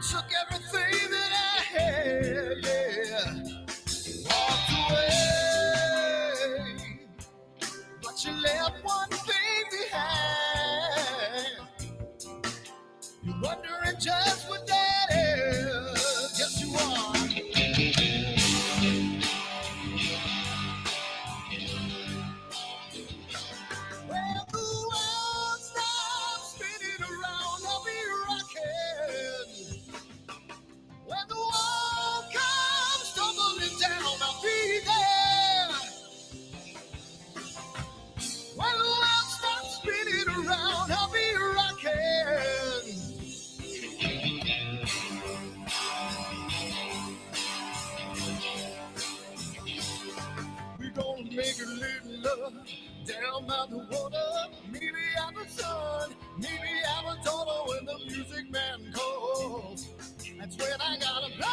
took everything that I had, yeah. Walked away, but you left one thing behind. You're wondering just what that is. Yes, you are. When the world stops spinning around, I'll be rocking. When the world comes tumbling down, I'll be there. When the world stops spinning around, I'll be rocking. We're gonna make a little love down by the water. Maybe I'm the sun, maybe I'm a daughter. When the music man calls, that's when I gotta play.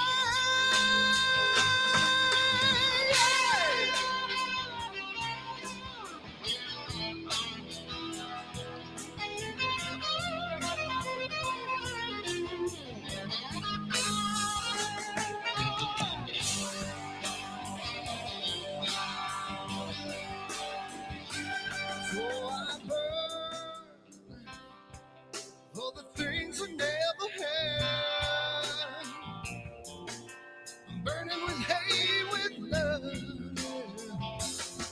So I burn for the things I never had. I'm burning with hate, with love.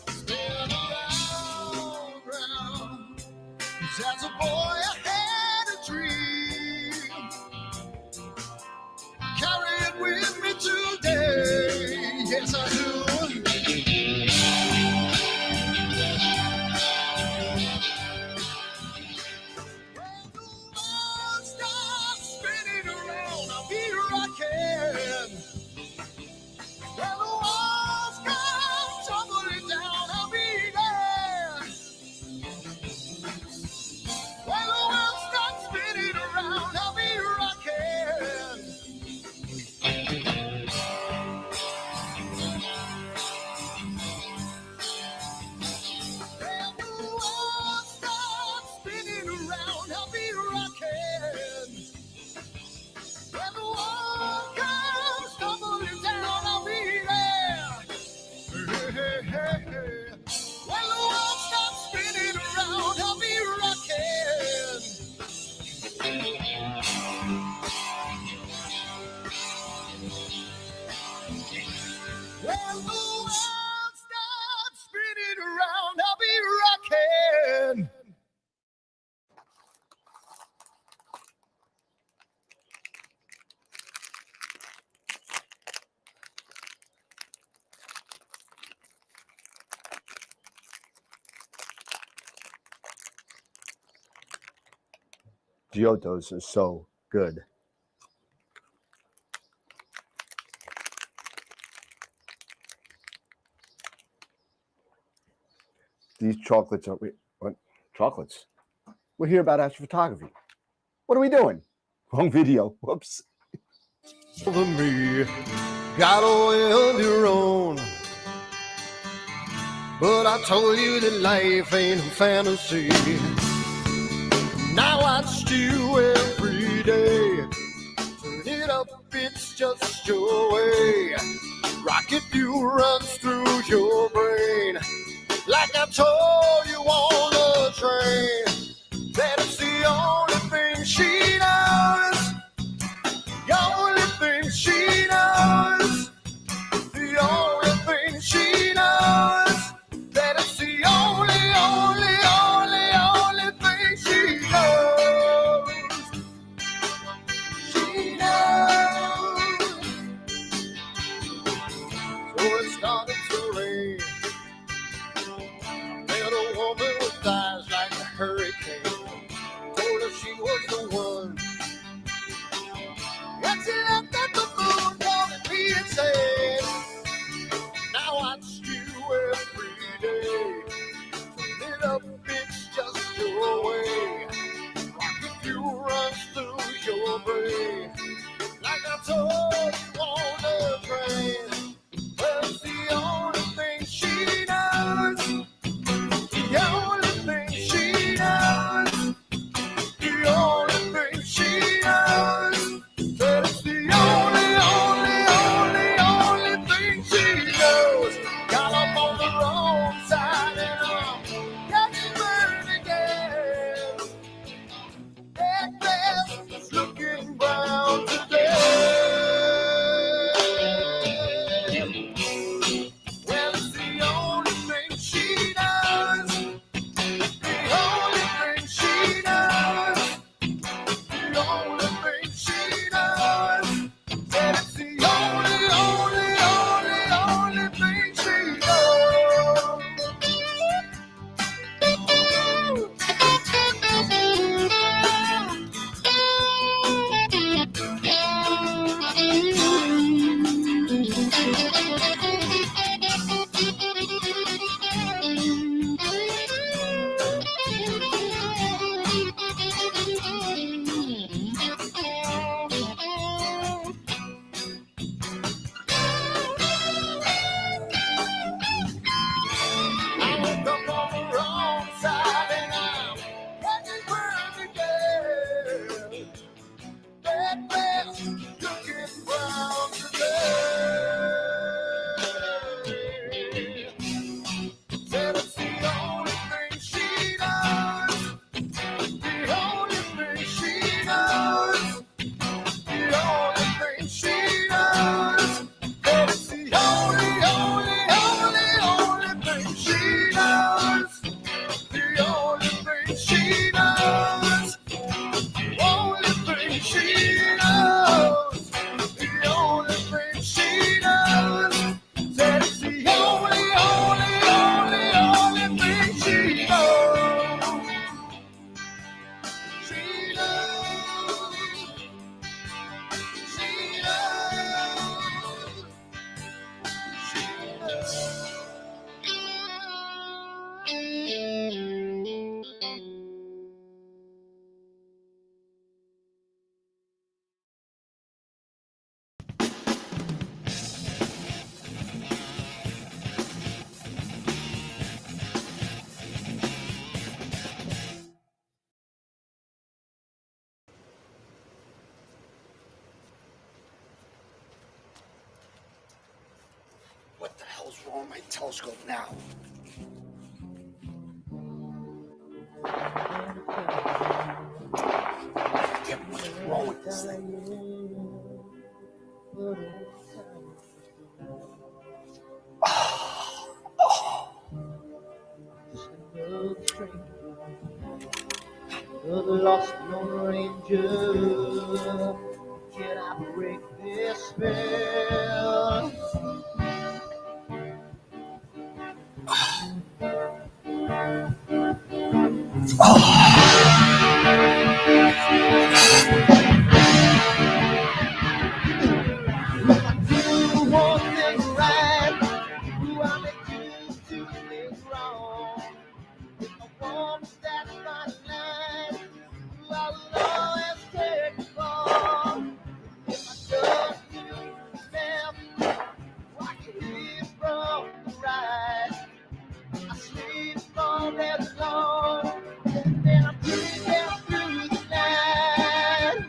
Spin around. 'Cause as a boy I had a dream. Carry it with me today. Yes, I do. When the world stops spinning around, I'll be rocking. When the walls come tumbling down, I'll be there. When the world stops spinning around, I'll be rocking. When the world stops spinning around, I'll be rocking. When the world comes tumbling down, I'll be there. Hey, hey, hey, hey. When the world stops spinning around, I'll be rocking. When the world stops spinning around, I'll be rocking. Giotto's is so good. These chocolates are what? Chocolates? We're here about astrophotography. What are we doing? Wrong video. Whoops. Over me, got a way of your own. But I told you that life ain't a fantasy. Now I watch you every day. Turn it up, it's just your way. Rocket fuel runs through your brain. Like I told you on the train, that it's the only thing she knows. The only thing she knows. The only thing she knows. That it's the only, only, only, only thing she knows. She knows. So it started to rain. Met a woman with eyes like hell's wrong with my telescope now? Damn, what's wrong with this thing? The lost Lone Ranger, can I break this spell? Do one thing right, do I make two things wrong? If I want that fine line, I will always take the fall. If I just do left, I can live from the right. I sleep all day long, then I'm breathing through the night.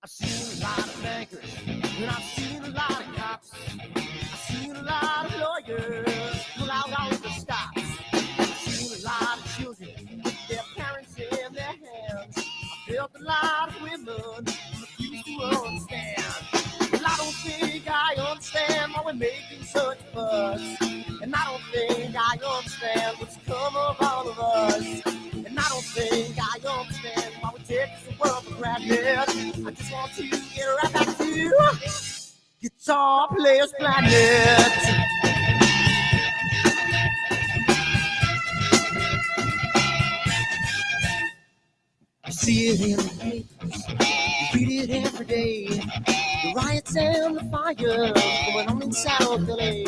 I've seen a lot of bankers, and I've seen a lot of cops. I've seen a lot of lawyers pull out all the stops. I've seen a lot of children with their parents in their hands. I've felt a lot of women refuse to understand. Well, I don't think I understand why we're making such a fuss. And I don't think I understand what's come of all of us. And I don't think I understand why we take the world for granted. I just want to get right back to Guitar Players Planet. I see it in the papers, you read it every day. The riots and the fire going on in South LA.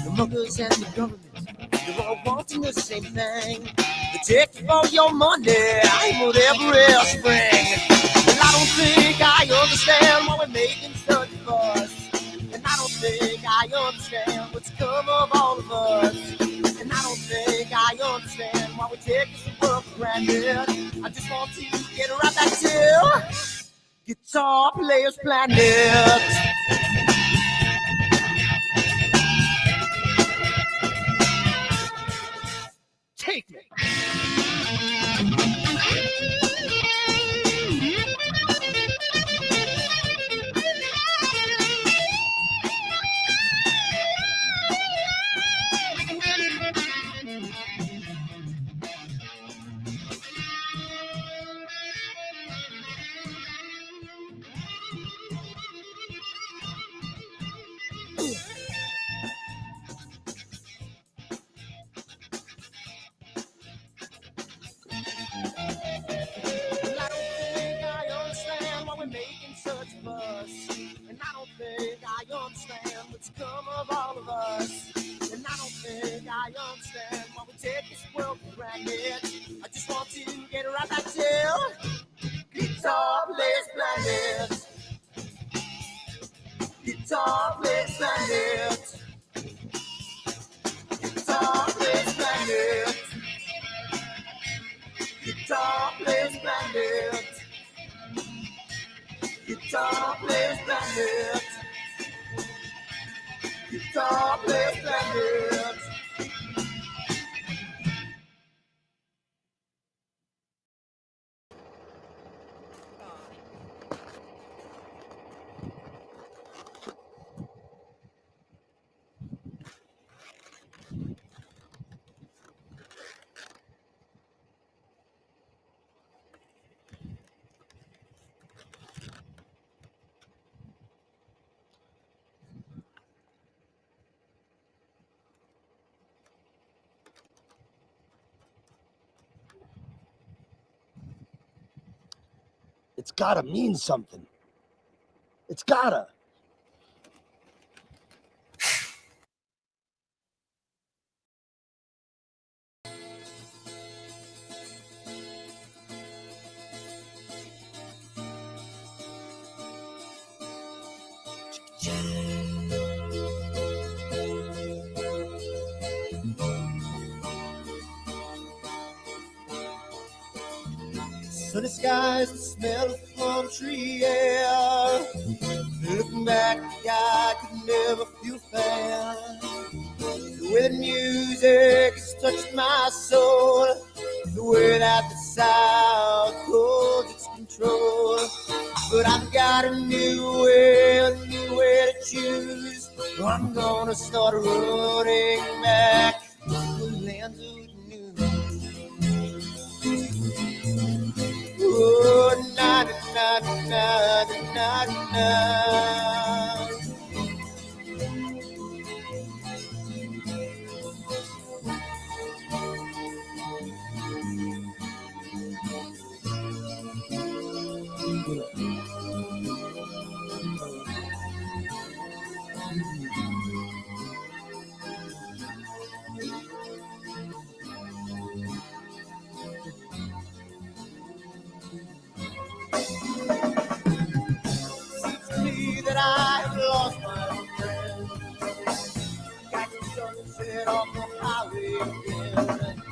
The muggers and the government, they're all wanting the same thing. They take all your money and whatever else spring. And I don't think I understand why we're making such a fuss. And I don't think I understand what's come of all of us. And I don't think I understand why we take this world for granted. I just want to get right back to Guitar Players Planet. Take me. Well, I don't think I understand why we're making such a fuss. And I don't think I understand what's come of all of us. And I don't think I understand why we take this world for granted. I just want to get right back to Guitar Players Planet. Guitar Players Planet. Guitar Players Planet. Guitar Players Planet. Guitar Players Planet. Guitar Players Planet. It's gotta mean something. It's gotta. Sunny skies, the smell of palm tree air. Looking back, I could never feel fair. The way the music has touched my soul, the way that the South holds its control. But I've got a new way to choose. I'm gonna start running back to the lands of new. Oh, na na na na na na. That I have lost my friend. Got the sunset off the highway again.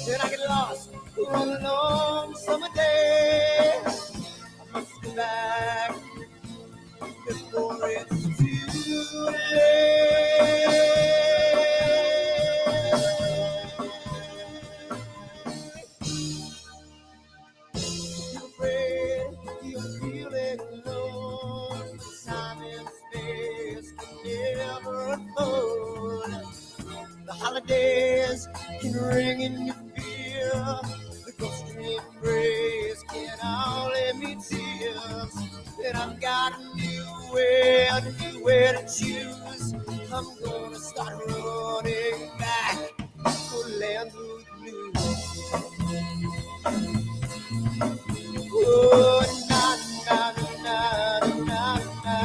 Then I get lost on a long summer day. I must go back before it's too late. You're afraid you're feeling alone. Time and space can never unfold. The holidays can ring in your fear. The ghost embrace can only mean tears. And I've got a new way to choose. I'm gonna start running back for land of blue. Oh, na na na na na na.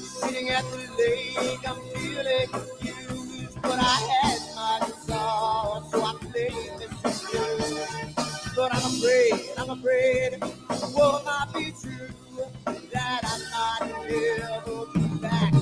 Sitting at the lake, I'm feeling confused, but I had my guitar, so I played this blues. But I'm afraid, what might be true, that I might never be back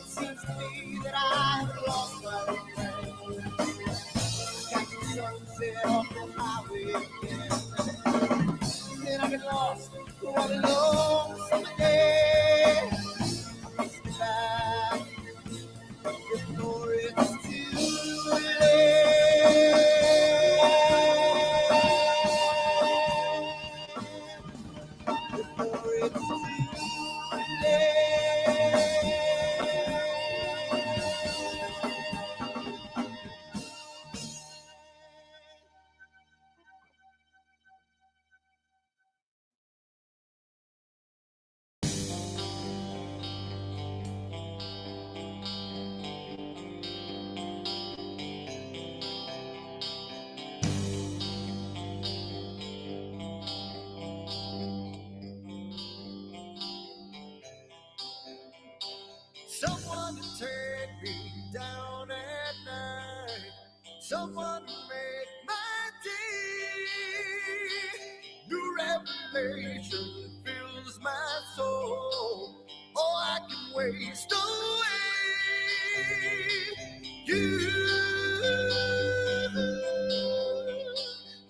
Seems to me that I have lost my friend. Got the sunset off the highway again. Then I get lost on a long summer day. I must be back before it's too late. Before it's too late. Someone to take me down at night. Someone to make my day. New revelation fills my soul. Oh, I can waste away. You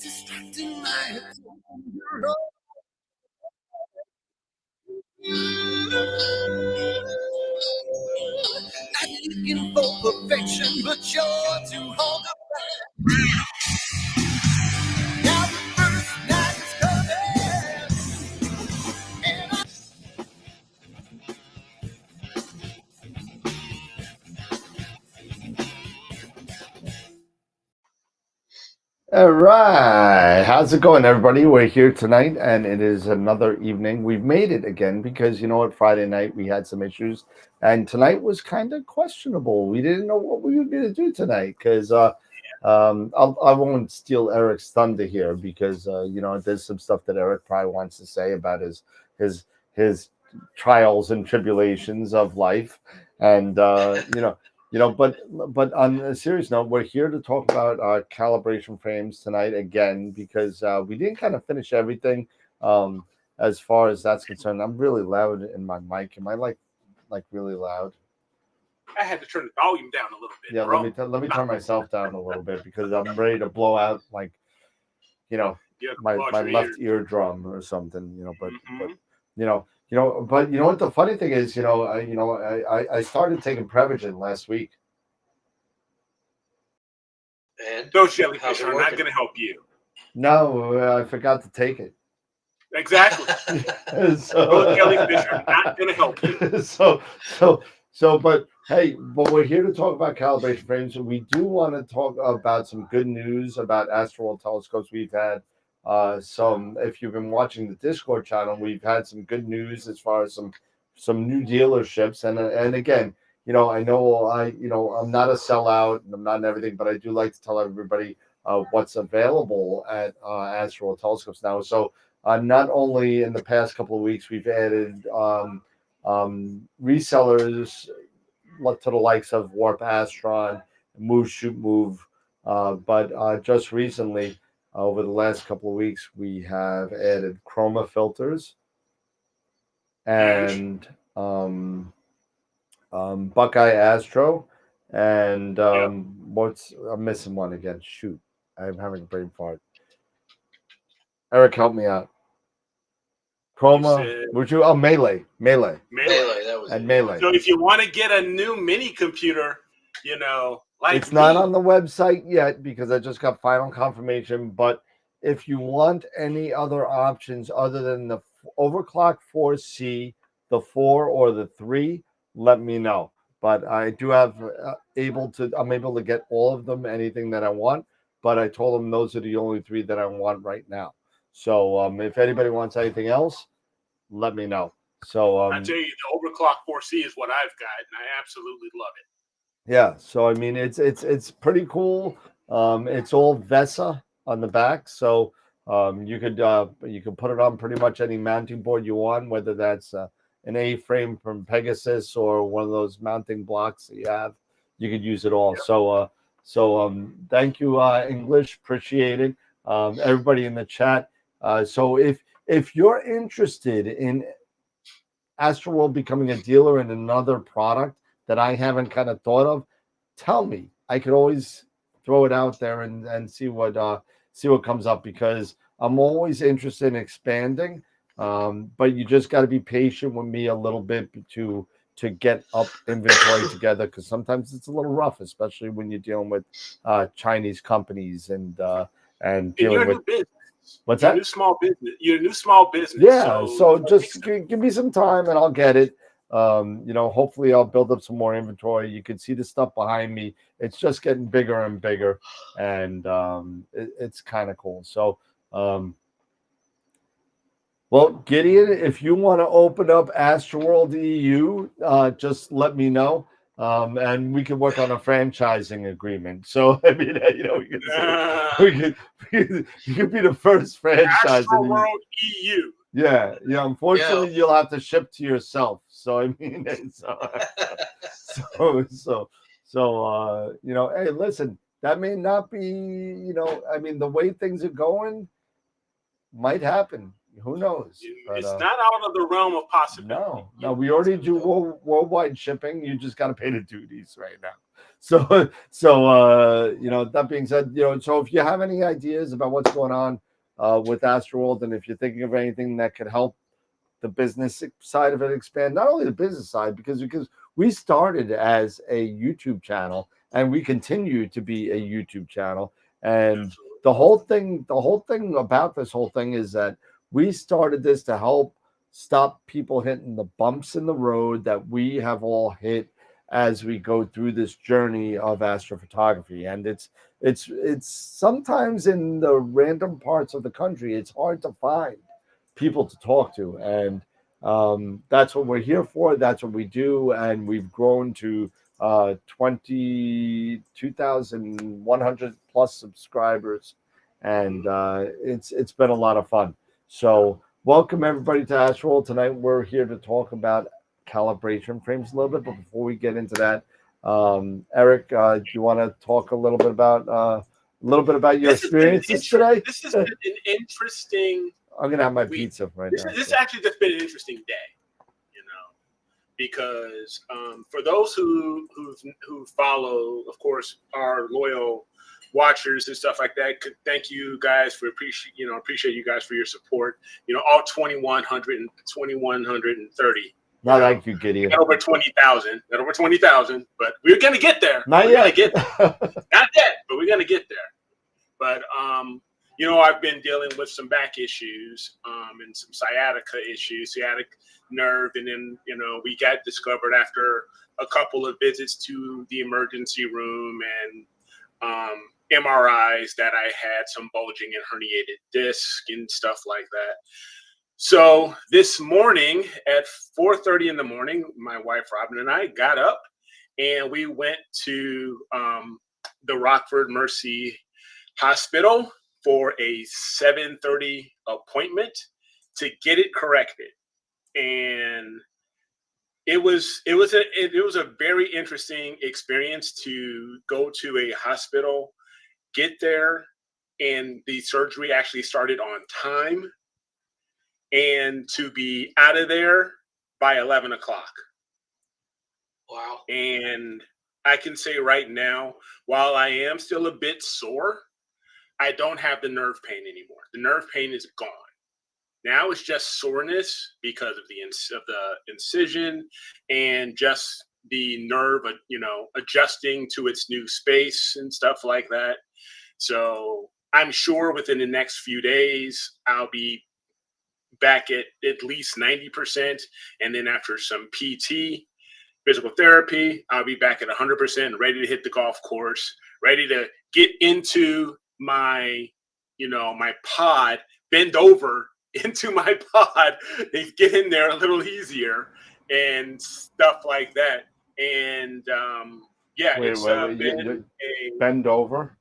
distracting my attention. Not looking for perfection, but you're too hard to find. Now the first night is coming, and I All right. How's it going, everybody? We're here tonight, and it is another evening. We've made it again because you know what? Friday night we had some issues, and tonight was kind of questionable. We didn't know what we were going to do tonight because I won't steal Eric's thunder here because you know there's some stuff that Eric probably wants to say about his his trials and tribulations of life, and but on a serious note, we're here to talk about calibration frames tonight again because we didn't kind of finish everything as far as that's concerned. I'm really loud in my mic. Am I like really loud? I had to turn the volume down a little bit. Yeah, bro. let me turn myself down a little bit because I'm ready to blow out like my left eardrum or something. But but you know what the funny thing is, I started taking Prevagen last week. And those jellyfish are not going to help you. No, I forgot to take it. Exactly. Those jellyfish are not going to help you. But hey, we're here to talk about calibration frames. We do want to talk about some good news about Astroworld telescopes. We've had some. If you've been watching the Discord channel, we've had some good news as far as some new dealerships. And again, I know I'm not a sellout and I'm not in everything, but I do like to tell everybody what's available at Astroworld telescopes now. So not only in the past couple of weeks, we've added resellers to the likes of Warp Astron, Move Shoot Move, but just recently, over the last couple of weeks, we have added chroma filters and Buckeye Astro, and I'm missing one again. Shoot, I'm having a brain fart. Eric, help me out. Chroma, would you? Oh, Melee. That was and Melee. So if you want to get a new mini computer, it's not on the website yet because I just got final confirmation. But if you want any other options other than the overclock 4C, the 4 or the 3, let me know. But I do have I'm able to get all of them, anything that I want. But I told them those are the only 3 that I want right now. So if anybody wants anything else, let me know. So I tell you, the overclock 4C is what I've got, and I absolutely love it. Yeah, so I mean it's pretty cool. It's all VESA on the back, so you could put it on pretty much any mounting board you want, whether that's an A-frame from Pegasus or one of those mounting blocks that you have. You could use it all. Yep. So thank you, English, appreciate it. Everybody in the chat. So if you're interested in Astroworld becoming a dealer in another product that I haven't kind of thought of, tell me. I could always throw it out there and see what comes up because I'm always interested in expanding. But you just got to be patient with me a little bit to get up inventory together because sometimes it's a little rough, especially when you're dealing with Chinese companies and dealing with. What's that? You're a new small business. Yeah, so just give me some time and I'll get it. Hopefully I'll build up some more inventory. You can see the stuff behind me. It's just getting bigger and bigger, and it's kind of cool. So, well, Gideon, if you want to open up Astroworld EU, just let me know. And we can work on a franchising agreement. So I mean, you could be the first franchise. Astroworld EU. Yeah. Unfortunately, you'll have to ship to yourself. So I mean, hey, listen, that may not be, I mean, the way things are going might happen. Who knows? It's not out of the realm of possibility. No, we already do worldwide shipping. You just got to pay the duties right now. So that being said, so if you have any ideas about what's going on with Astroworld, and if you're thinking of anything that could help the business side of it expand, not only the business side, because we started as a YouTube channel and we continue to be a YouTube channel, and the whole thing about this whole thing is that we started this to help stop people hitting the bumps in the road that we have all hit as we go through this journey of astrophotography. And it's sometimes in the random parts of the country, it's hard to find people to talk to, and that's what we're here for. That's what we do, and we've grown to 22,100 plus subscribers, and it's been a lot of fun. So welcome everybody to Astro. Tonight we're here to talk about calibration frames a little bit, but before we get into that, Eric, do you want to talk a little bit about your experiences today? This has been an interesting. I'm gonna have my pizza right now. This actually just been an interesting day, because for those who follow, of course, our loyal watchers and stuff like that, thank you guys for appreciate you guys for your support. All 2,130. Not like you, Gideon. Not over 20,000. Not over 20,000. But we're gonna get there. Not yet. Not yet, but we're gonna get there. But I've been dealing with some back issues and some sciatica issues, sciatic nerve, and then we got discovered after a couple of visits to the emergency room and MRIs that I had some bulging and herniated disc and stuff like that. So this morning at 4:30 in the morning, my wife Robin and I got up and we went to the Rockford Mercy Hospital for a 7:30 appointment to get it corrected. And it was a very interesting experience to go to a hospital, get there, and the surgery actually started on time, and to be out of there by 11 o'clock. Wow. And I can say right now, while I am still a bit sore, I don't have the nerve pain anymore. The nerve pain is gone. Now it's just soreness because of the incision and just the nerve, adjusting to its new space and stuff like that. So I'm sure within the next few days, I'll be back at least 90%. And then after some PT, physical therapy, I'll be back at 100%, ready to hit the golf course, ready to get into my pod, bend over into my pod and get in there a little easier and stuff like that. And bend over.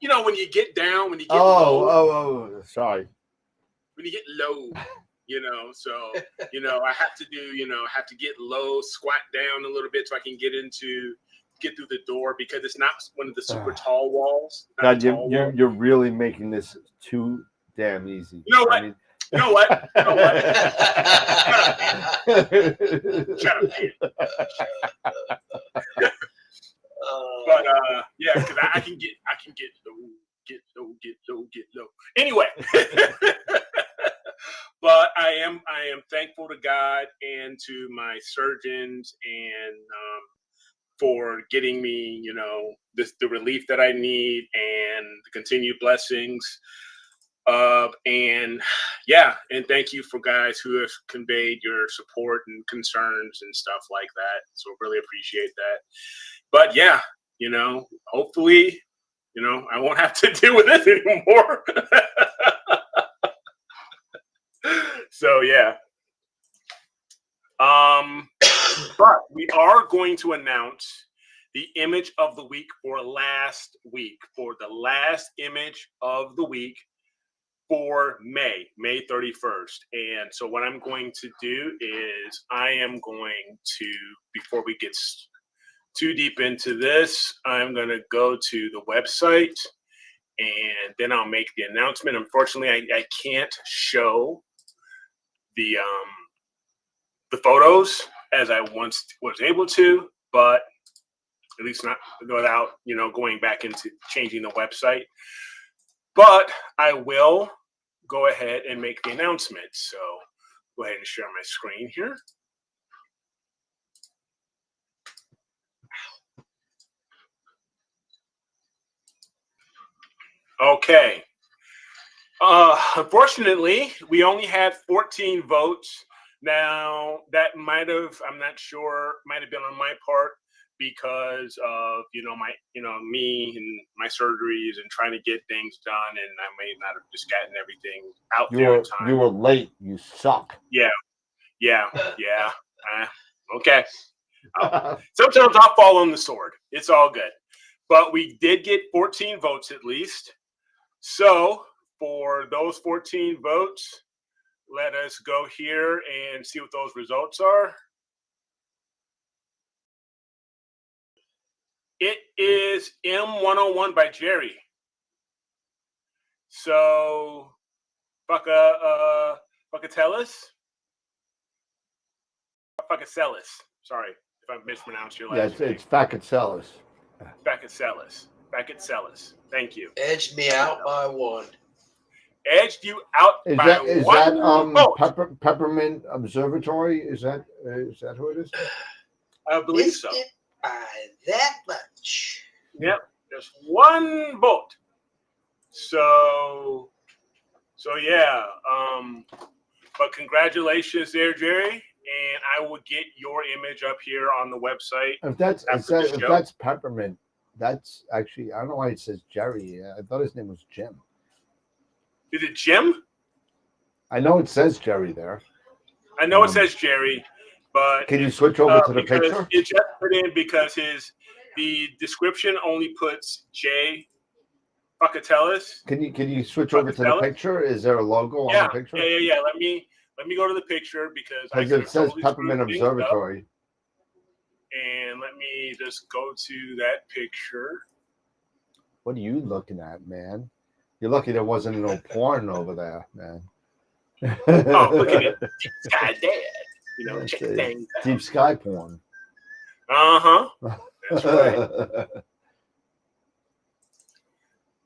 When you get down, when you get low. Sorry. When you get low, so I have to get low, squat down a little bit so I can get through the door, because it's not one of the super tall walls. God, you're really making this too damn easy. You know what? You know what? Shut up, man. But because I can get low. Anyway, but I am thankful to God and to my surgeons and for getting me, the relief that I need and the continued blessings. And thank you for guys who have conveyed your support and concerns and stuff like that. So really appreciate that. But hopefully, I won't have to deal with this anymore. So but we are going to announce the image of the week for last week, for the last image of the week for May 31st. And so what I'm going to do is I am going to, before we get too deep into this, I'm going to go to the website and then I'll make the announcement. Unfortunately, I can't show the photos as I once was able to, but at least not without, going back into changing the website. But I will go ahead and make the announcement. So go ahead and share my screen here. Okay. Unfortunately, we only had 14 votes. Now that I'm not sure, might have been on my part because of me and my surgeries and trying to get things done, and I may not have just gotten everything out there in time. You were late. You suck. Yeah. Okay. Sometimes I'll fall on the sword. It's all good. But we did get 14 votes at least. So for those 14 votes, let us go here and see what those results are. It is M101 by Jerry. So, Buckatellis? Buckatellis. Sorry if I mispronounced your last name. It's Buckatellis. Buckatellis. Thank you. Edged me out by one. Edged you out by one. Is that Peppermint Observatory? Is that who it is? I believe so. It by that much. Yep, just one vote. So yeah. But congratulations there, Jerry, and I will get your image up here on the website. If that's Peppermint, that's actually, I don't know why it says Jerry. I thought his name was Jim. Is it Jim? I know it says Jerry there. I know it says Jerry, but can you switch over to the picture? It just put in because the description only puts J. Buckatellis. Can you switch over to the picture? Is there a logo on the picture? Yeah. Let me go to the picture because it says Peppermint Observatory. And let me just go to that picture. What are you looking at, man? You're lucky there wasn't no porn over there, man. Oh, look at it. Deep sky dad. Check things out. Deep sky porn. Uh-huh. That's right.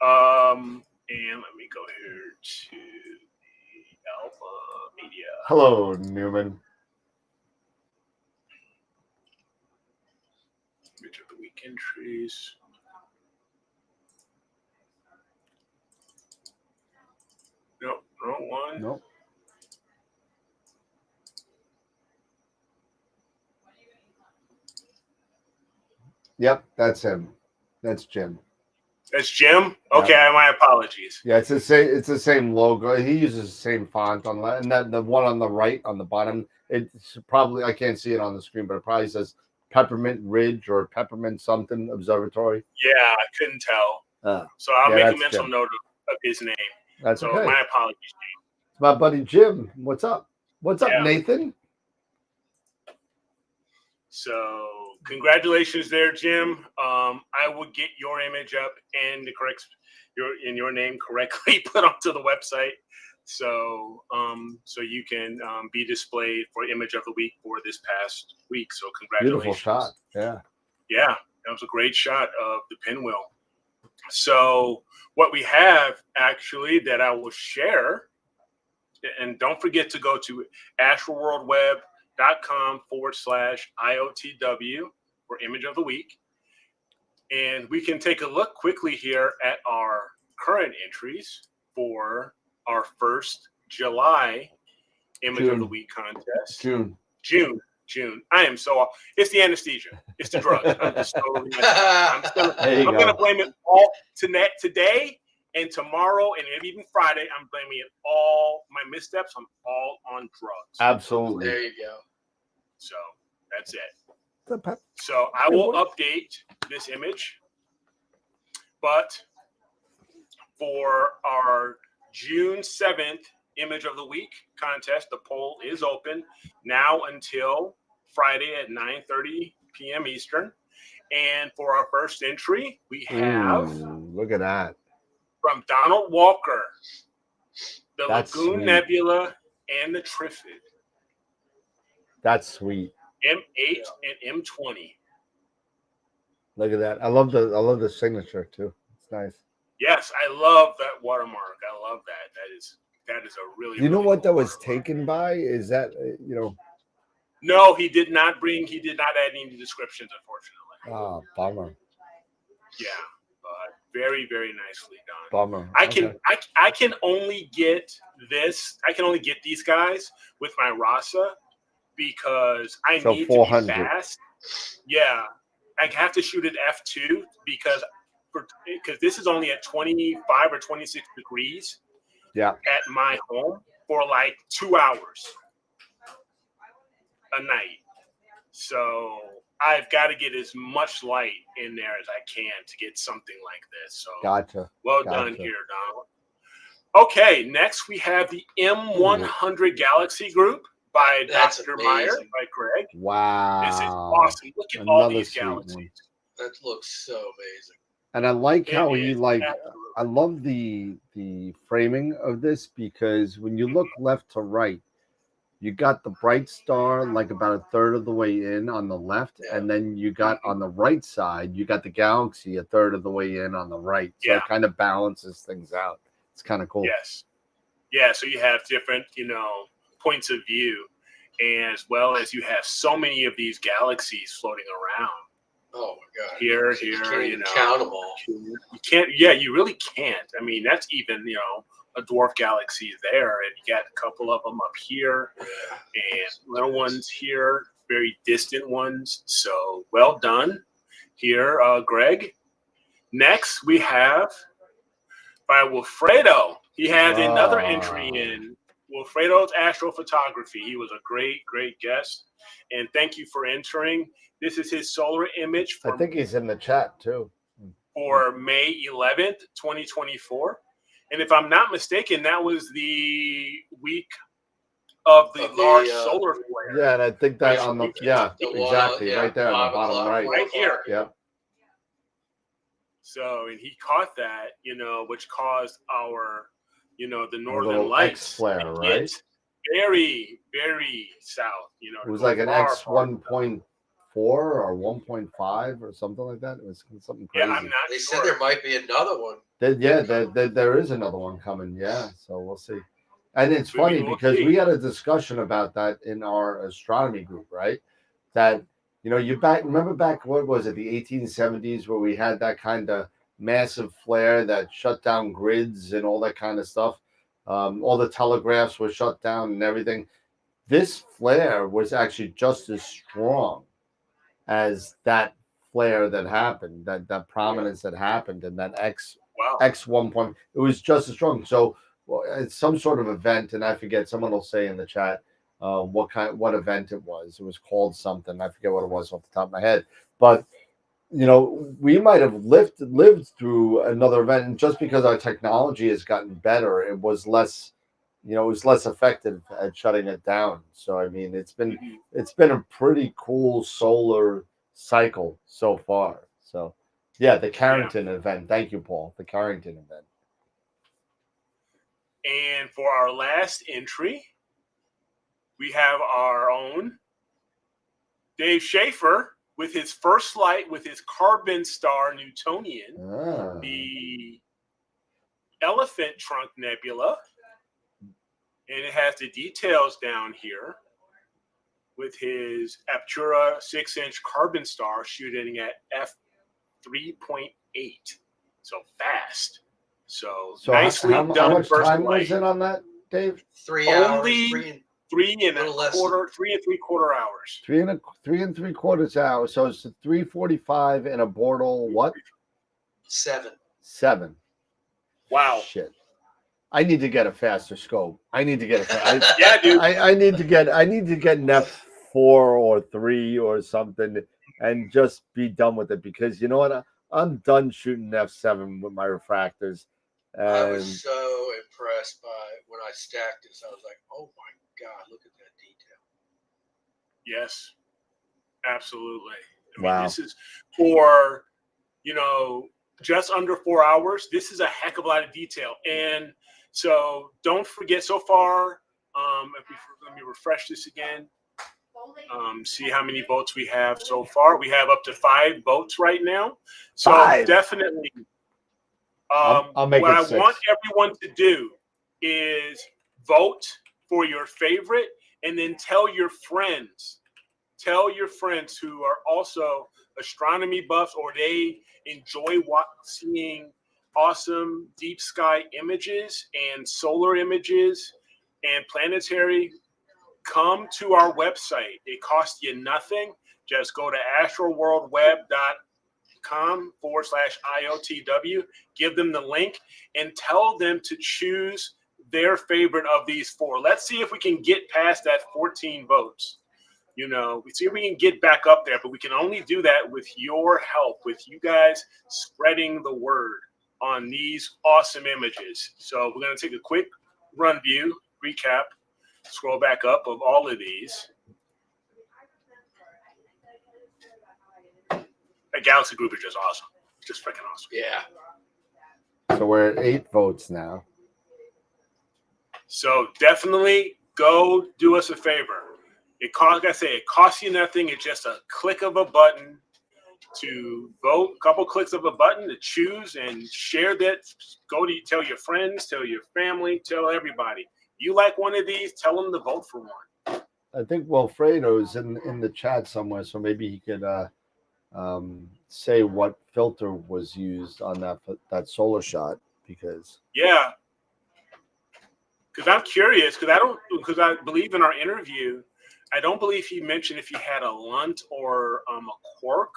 And let me go here to the Alpha Media. Hello, Newman. Image of the week entries. Nope, wrong one. Nope. Yep, that's him. That's Jim. That's Jim? Okay, yeah. My apologies. Yeah, it's the same logo. He uses the same font on that, and that the one on the right on the bottom. It's probably, I can't see it on the screen, but it probably says Peppermint Ridge or Peppermint something Observatory. Yeah, I couldn't tell. So I'll make a mental Jim. note of his name. That's so okay. My apologies, Jim. My buddy Jim. What's up? What's up, Nathan? So congratulations there, Jim. I will get your image up and your name correctly put onto the website. So you can be displayed for image of the week for this past week. So congratulations. Beautiful shot. Yeah. Yeah, that was a great shot of the pinwheel. So what we have actually that I will share, and don't forget to go to astralworldweb.com/IOTW for image of the week. And we can take a look quickly here at our current entries for our first July image of the week contest. June. I am so off. It's the anesthesia. It's the drugs. I'm just totally I'm going to blame it all today and tomorrow and maybe even Friday. I'm blaming it all. My missteps, I'm all on drugs. Absolutely. There you go. So that's it. So I will update this image. But for our June 7th image of the week contest, the poll is open now until Friday at 9:30 p.m. Eastern. And for our first entry, we have look at that from Donald Walker, the That's Lagoon sweet. Nebula and the Trifid. That's sweet. M8 and M20. Look at that. I love the signature too. It's nice. Yes, I love that watermark. I love that. That is a really. You know really what cool that was watermark. taken by? Is that No, he did not add any descriptions, unfortunately. Oh, bummer. Yeah, but very, very nicely done. Bummer. I can only get this. I can only get these guys with my Rasa because I So need 400. to be fast. Yeah, I have to shoot at f2 because this is only at 25 or 26 degrees Yeah. at my home for like 2 hours a night. So I've got to get as much light in there as I can to get something like this. So Gotcha. well Gotcha. done here, Donald. Okay, next we have the M100 Galaxy Group by That's Dr. amazing. Meyer, by Greg. Wow. This is awesome. Look at all Another these sweet galaxies. one. That looks so amazing. And I like how It he is, like. absolutely. I love the framing of this because when you look left to right, you got the bright star like about a third of the way in on the left, Yeah. and then you got on the right side, you got the galaxy a third of the way in on the right. So Yeah. it kind of balances things out. It's kind of cool. Yes. Yeah, so you have different, points of view, and as well as you have so many of these galaxies floating around. Oh my God! Here, You can't even count them all. You can't. Yeah, you really can't. I mean, that's even a dwarf galaxy there, and you got a couple of them up here, and little ones here, very distant ones. So well done here, Greg. Next, we have by Wilfredo. He has another entry in Wilfredo's Astrophotography. He was a great, great guest, and thank you for entering. This is his solar image I think he's in the chat too. for May 11th, 2024. And if I'm not mistaken, that was the week of the large solar flare. Yeah, and I think that on the The right there on the bottom right. Right here. Yeah. So, and he caught that, which caused our, the northern little lights X flare, to right? get very, very south. It was to go like an far, X far 1.4 or 1.5 or something like that. It was something crazy. Yeah, I'm not They sure. said there might be another one. There is another one coming. Yeah, so we'll see. And it's We funny will because see. we had a discussion about that in our astronomy group, right? That remember back, what was it, the 1870s, where we had that kind of massive flare that shut down grids and all that kind of stuff. All the telegraphs were shut down and everything. This flare was actually just as strong as that flare that happened, that prominence that happened, and that X 1 point. It was just as strong. So it's some sort of event, and I forget. Someone will say in the chat what event it was. It was called something. I forget what it was off the top of my head. But we might have lived through another event, and just because our technology has gotten better, it was less. It was less effective at shutting it down. So I mean, it's been a pretty cool solar cycle so far. So yeah, the Carrington event. Thank you, Paul. The Carrington event. And for our last entry, we have our own Dave Schaefer with his first light with his carbon star Newtonian, the Elephant Trunk Nebula. And it has the details down here with his Aptura 6-inch carbon star shooting at f3.8. So fast. So nicely how done. much first time light. was it on that, Dave? 3 Only hours. 3 and little less 3.75 hours. 3.75 hours. So it's 3:45 in a Bortle what? 7. Wow. Shit. I need to get a faster scope. I need to get Yeah, dude. I need to get an F4 or 3 or something and just be done with it, because you know what? I'm done shooting F7 with my refractors. I was so impressed by when I stacked this. I was like, oh my God, look at that detail. Yes, absolutely. I mean, Wow. this is for, just under 4 hours. This is a heck of a lot of detail. And so don't forget so far, let me refresh this again. See how many votes we have so far. We have up to 5 votes right now. So 5. definitely, I'll make what it I 6. want everyone to do is vote for your favorite, and then tell your friends who are also astronomy buffs, or they enjoy seeing awesome deep sky images and solar images and planetary come to our website. It costs you nothing. Just go to astralworldweb.com/IOTW, give them the link, and tell them to choose their favorite of these 4. Let's see if we can get past that 14 votes. We see if we can get back up there, but we can only do that with your help, with you guys spreading the word on these awesome images. So we're going to take a quick run view, recap, scroll back up of all of these. The Galaxy group is just awesome. Just freaking awesome. Yeah. So we're at 8 votes now. So definitely go do us a favor. It costs, like I say, it costs you nothing. It's just a click of a button to vote, a couple clicks of a button to choose and share that. Tell your friends, tell your family, tell everybody. You like one of these, tell them to vote for one. I think Wilfredo's in the chat somewhere, so maybe he could say what filter was used on that solar shot, because yeah, because I'm curious, because I believe in our interview, I don't believe he mentioned if he had a lunt or a quark.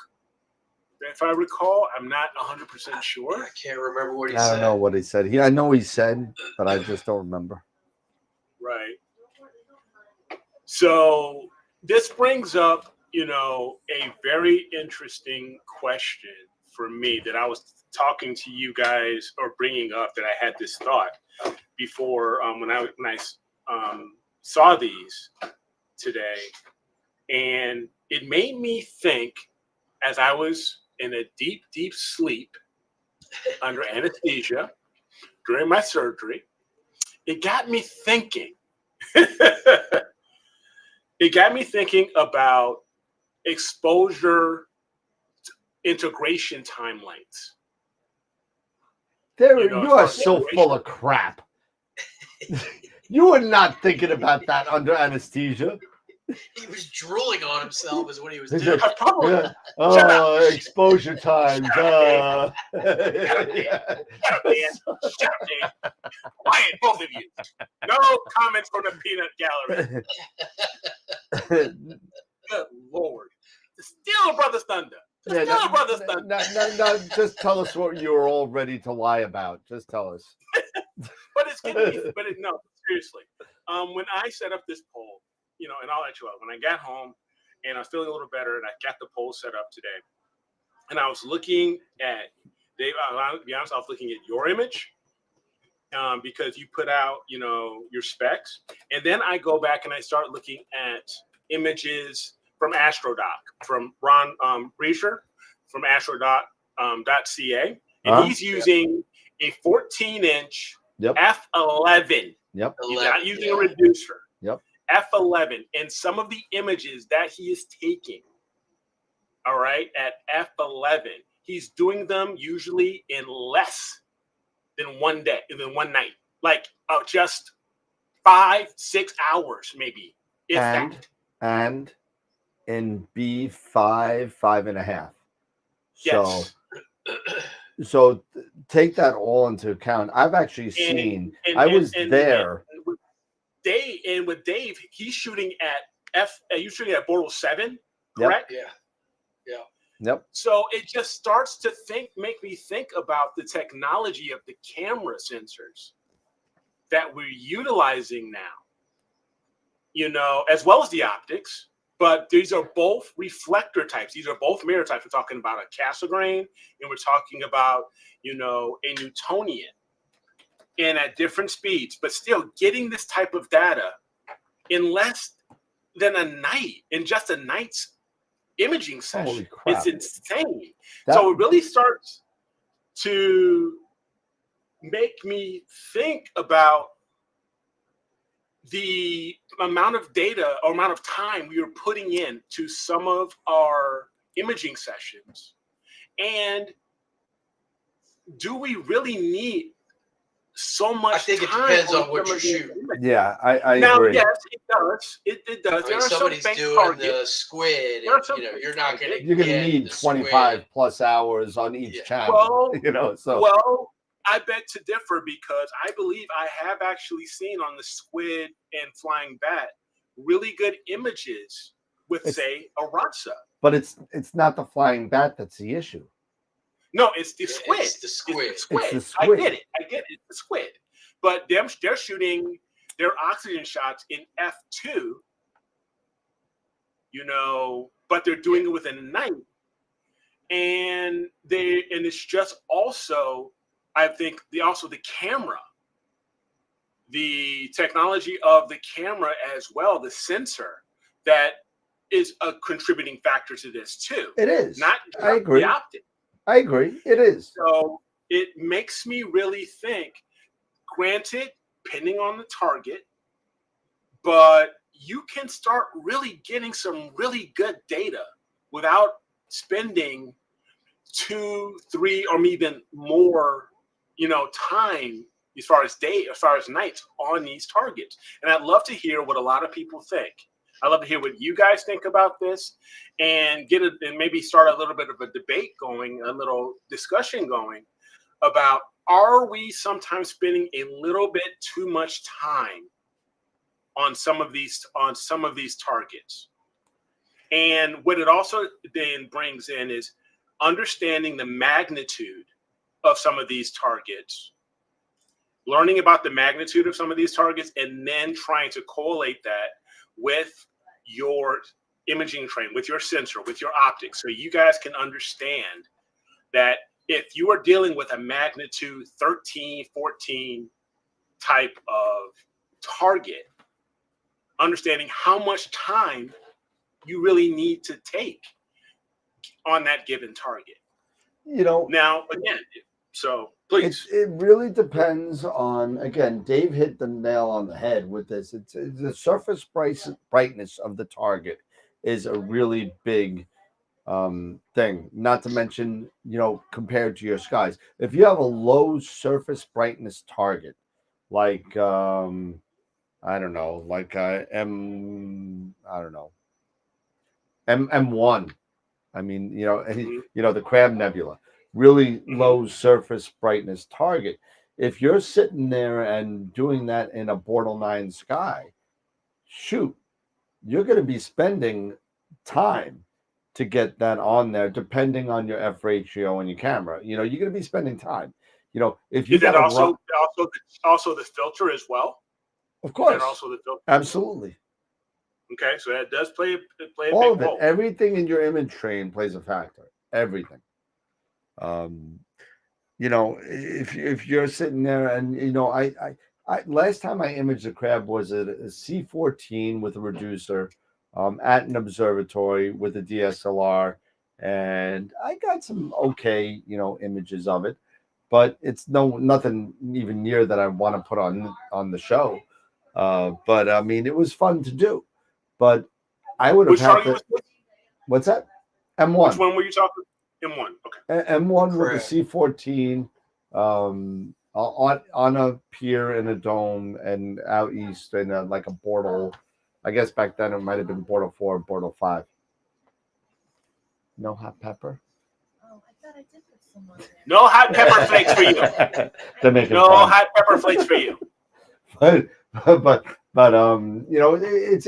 If I recall, I'm not 100% sure. I can't remember what he I said. don't know what he said. I know he said, but I just don't remember. Right. So this brings up, a very interesting question for me that I was talking to you guys or bringing up, that I had this thought before when I saw these today, and it made me think as I was in a deep, deep sleep under anesthesia during my surgery. It got me thinking. It got me thinking about exposure integration time lengths. You are so full of crap. You were not thinking about that under anesthesia. He was drooling on himself is what he was doing. Exposure times. Shut up, Dave. Shut up, Dave. Quiet, both of you. No comments from the peanut gallery. Good Lord. Steal a brother's thunder. Steal a brother's thunder. No, just tell us what you were all ready to lie about. Just tell us. But it's getting me, no, seriously. When I set up this poll, and I'll let you out. When I got home and I was feeling a little better, and I got the poll set up today, and I was looking at, Dave, I'll be honest, I was looking at your image because you put out, your specs. And then I go back and I start looking at images from AstroDoc, from Ron Reischer, from AstroDoc.ca. And he's using a 14-inch F11. Yep. He's not using a reducer. Yep. F11, and some of the images that he is taking, all right, at F11, he's doing them usually in less than one night, like just 5-6 hours, maybe. And in B5, 5.5. Yes. So take that all into account. I've actually seen. I was there. With Dave, he's shooting at you're shooting at Bortle 7, correct? Yeah. Yep. So it just starts to make me think about the technology of the camera sensors that we're utilizing now, as well as the optics. But these are both reflector types. These are both mirror types. We're talking about a Cassegrain, and we're talking about, a Newtonian. And at different speeds, but still getting this type of data in less than a night, in just a night's imaging session. It's insane. So it really starts to make me think about the amount of data or amount of time we are putting in to some of our imaging sessions. And do we really need so much? I think time it depends on what you're shooting. Yeah, I now, agree. Yes, it does. It does. I mean, somebody's doing the squid, and, you're not going to. You're going to need 25 plus hours on each channel. Well, I beg to differ, because I believe I have actually seen on the squid and flying bat really good images with, say, a Rasa. But it's not the flying bat that's the issue. No, it's the squid. It's the squid. It's the I squid. get it. It's the squid. But they're shooting their oxygen shots in f2, but they're doing it within the night. And it's just also, I think, the camera, the technology of the camera as well, the sensor, that is a contributing factor to this too. It is. Not I agree. the optic. I agree. It is. So it makes me really think, granted, depending on the target, but you can start really getting some really good data without spending 2, 3, or even more, time as far as nights on these targets. And I'd love to hear what a lot of people think. I'd love to hear what you guys think about this, and and maybe start a little bit of a debate going, a little discussion going about, are we sometimes spending a little bit too much time on some of these targets? And what it also then brings in is understanding the magnitude of some of these targets, learning about the magnitude of some of these targets, and then trying to correlate that with your imaging train, with your sensor, with your optics, so you guys can understand that if you are dealing with a magnitude 13, 14 type of target, understanding how much time you really need to take on that given target. Now, again, so please. It really depends on, again, Dave hit the nail on the head with this. It's the surface brightness of the target is a really big thing. Not to mention, compared to your skies. If you have a low surface brightness target, like I don't know, like M1. I mean, the Crab Nebula, really low surface brightness target. If you're sitting there and doing that in a Bortle 9 sky, shoot, you're going to be spending time to get that on there, depending on your F ratio and your camera. You're going to be spending time. If you is that also the filter as well? Of course, also the filter. Absolutely. Okay, so that does play a all big of it. role. Everything in your image train plays a factor. Everything. If you're sitting there and I last time I imaged a crab was a C14 with a reducer at an observatory with a DSLR, and I got some okay images of it, but it's nothing even near that I want to put on the show. But I mean, it was fun to do. But I would have had to. What's that? M1. Which one were you talking? M1. Okay. M1 with the C14 on a pier in a dome and out east in like a Bortle. I guess back then it might have been Bortle 4, Bortle 5. No hot pepper? Oh, I thought I did put some on there. No hot pepper flakes for you. No hot pepper flakes for you. But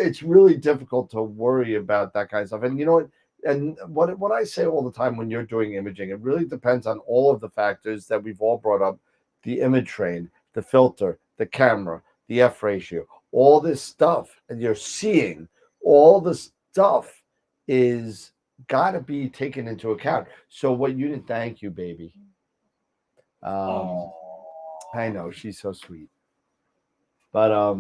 it's really difficult to worry about that kind of stuff. And you know what? And what I say all the time when you're doing imaging, it really depends on all of the factors that we've all brought up: the image train, the filter, the camera, the F ratio, all this stuff. And you're seeing all the stuff is got to be taken into account. So what you did, thank you, baby. I know, she's so sweet. But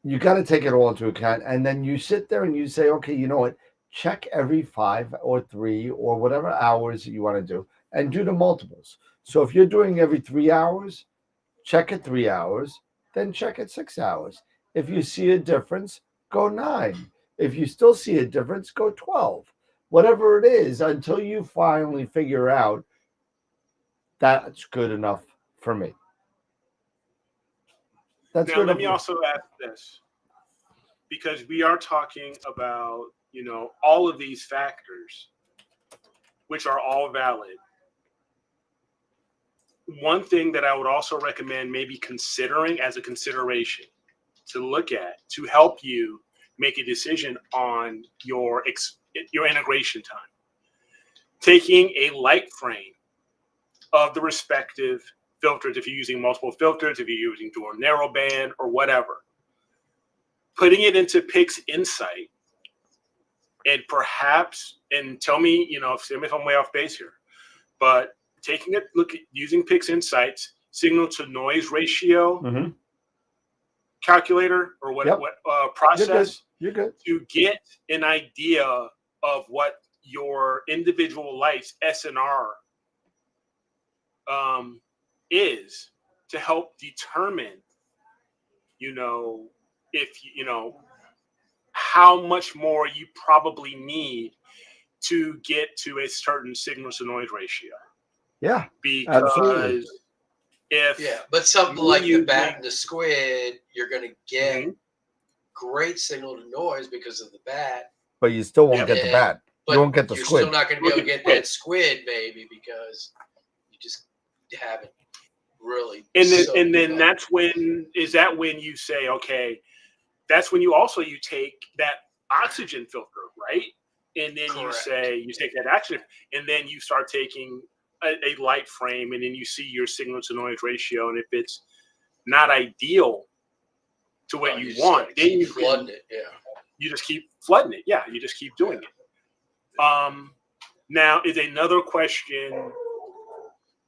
you got to take it all into account. And then you sit there and you say, okay, you know what? Check every 5 or 3 or whatever hours that you want to do and do the multiples. So if you're doing every 3 hours, check at 3 hours, then check at 6 hours. If you see a difference, go 9. If you still see a difference, go 12. Whatever it is, until you finally figure out that's good enough for me. Now, let me also ask this, because we are talking about, all of these factors, which are all valid. One thing that I would also recommend maybe considering as a consideration to look at to help you make a decision on your integration time. Taking a light frame of the respective filters, if you're using multiple filters, if you're using dual narrowband or whatever, putting it into Pix Insight, and perhaps, and tell me, if I'm way off base here, but taking a look at using Pix Insight's signal to noise ratio calculator or what process You're good. to get an idea of what your individual lights SNR is, to help determine, if how much more you probably need to get to a certain signal to noise ratio. Yeah, because absolutely. But something like the bat and the squid, you're going to get great signal to noise because of the bat. But you still won't get the bat. You won't get the you're squid. You're still not going to be able to get that squid, baby, because you just haven't really. And then that's when you say, okay, that's when you take that oxygen filter, right? And then you take that oxygen, and then you start taking a light frame, and then you see your signal to noise ratio, and if it's not ideal to what you want, then you flood it. Yeah, you just keep flooding it. Yeah, you just keep doing it. Now is another question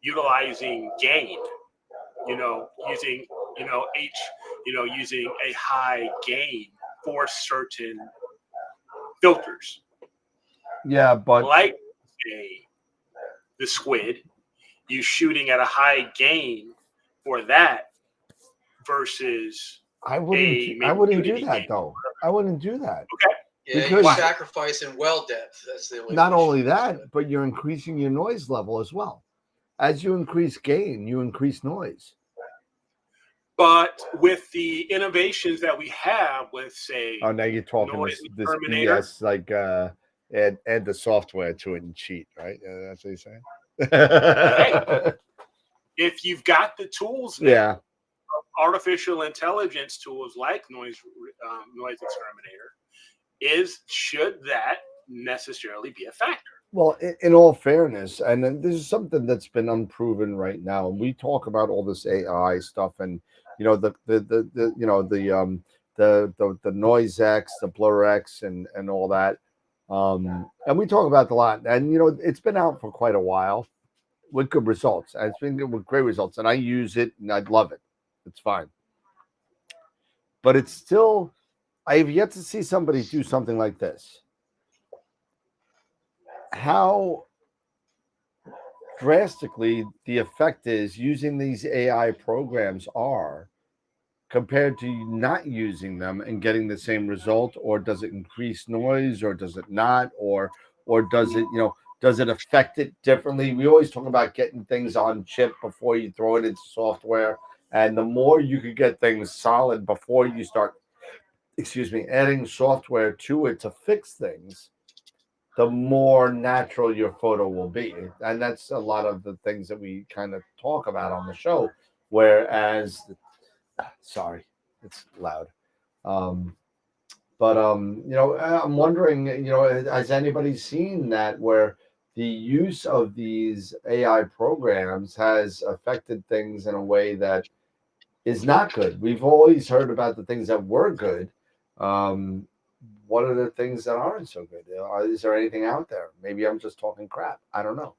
utilizing gain. Using using a high gain for certain filters. Yeah, but like the squid, you shooting at a high gain for that versus I wouldn't do that though. I wouldn't do that. Okay. Yeah, because you're sacrificing well depth. That's the only. Not only that, but you're increasing your noise level as well. As you increase gain, you increase noise. But with the innovations that we have with, say, now you're talking this BS, like add the software to it and cheat, right? That's what you're saying. Hey, if you've got the tools now, artificial intelligence tools like noise exterminator, should that necessarily be a factor? Well, in all fairness, and this is something that's been unproven right now. We talk about all this AI stuff, and the noise X, the blur X, and all that. And we talk about it a lot, and it's been out for quite a while with good results. And it's been with great results, and I use it and I love it. It's fine, but it's still, I have yet to see somebody do something like this. How drastically the effect is using these AI programs are compared to not using them and getting the same result, or does it increase noise, or does it not, or does it does it affect it differently? We always talk about getting things on chip before you throw it into software, and the more you could get things solid before you start adding software to it to fix things, the more natural your photo will be. And that's a lot of the things that we kind of talk about on the show. Whereas, sorry, it's loud. I'm wondering, has anybody seen that where the use of these AI programs has affected things in a way that is not good? We've always heard about the things that were good. What are the things that aren't so good? Is there anything out there? Maybe I'm just talking crap. I don't know.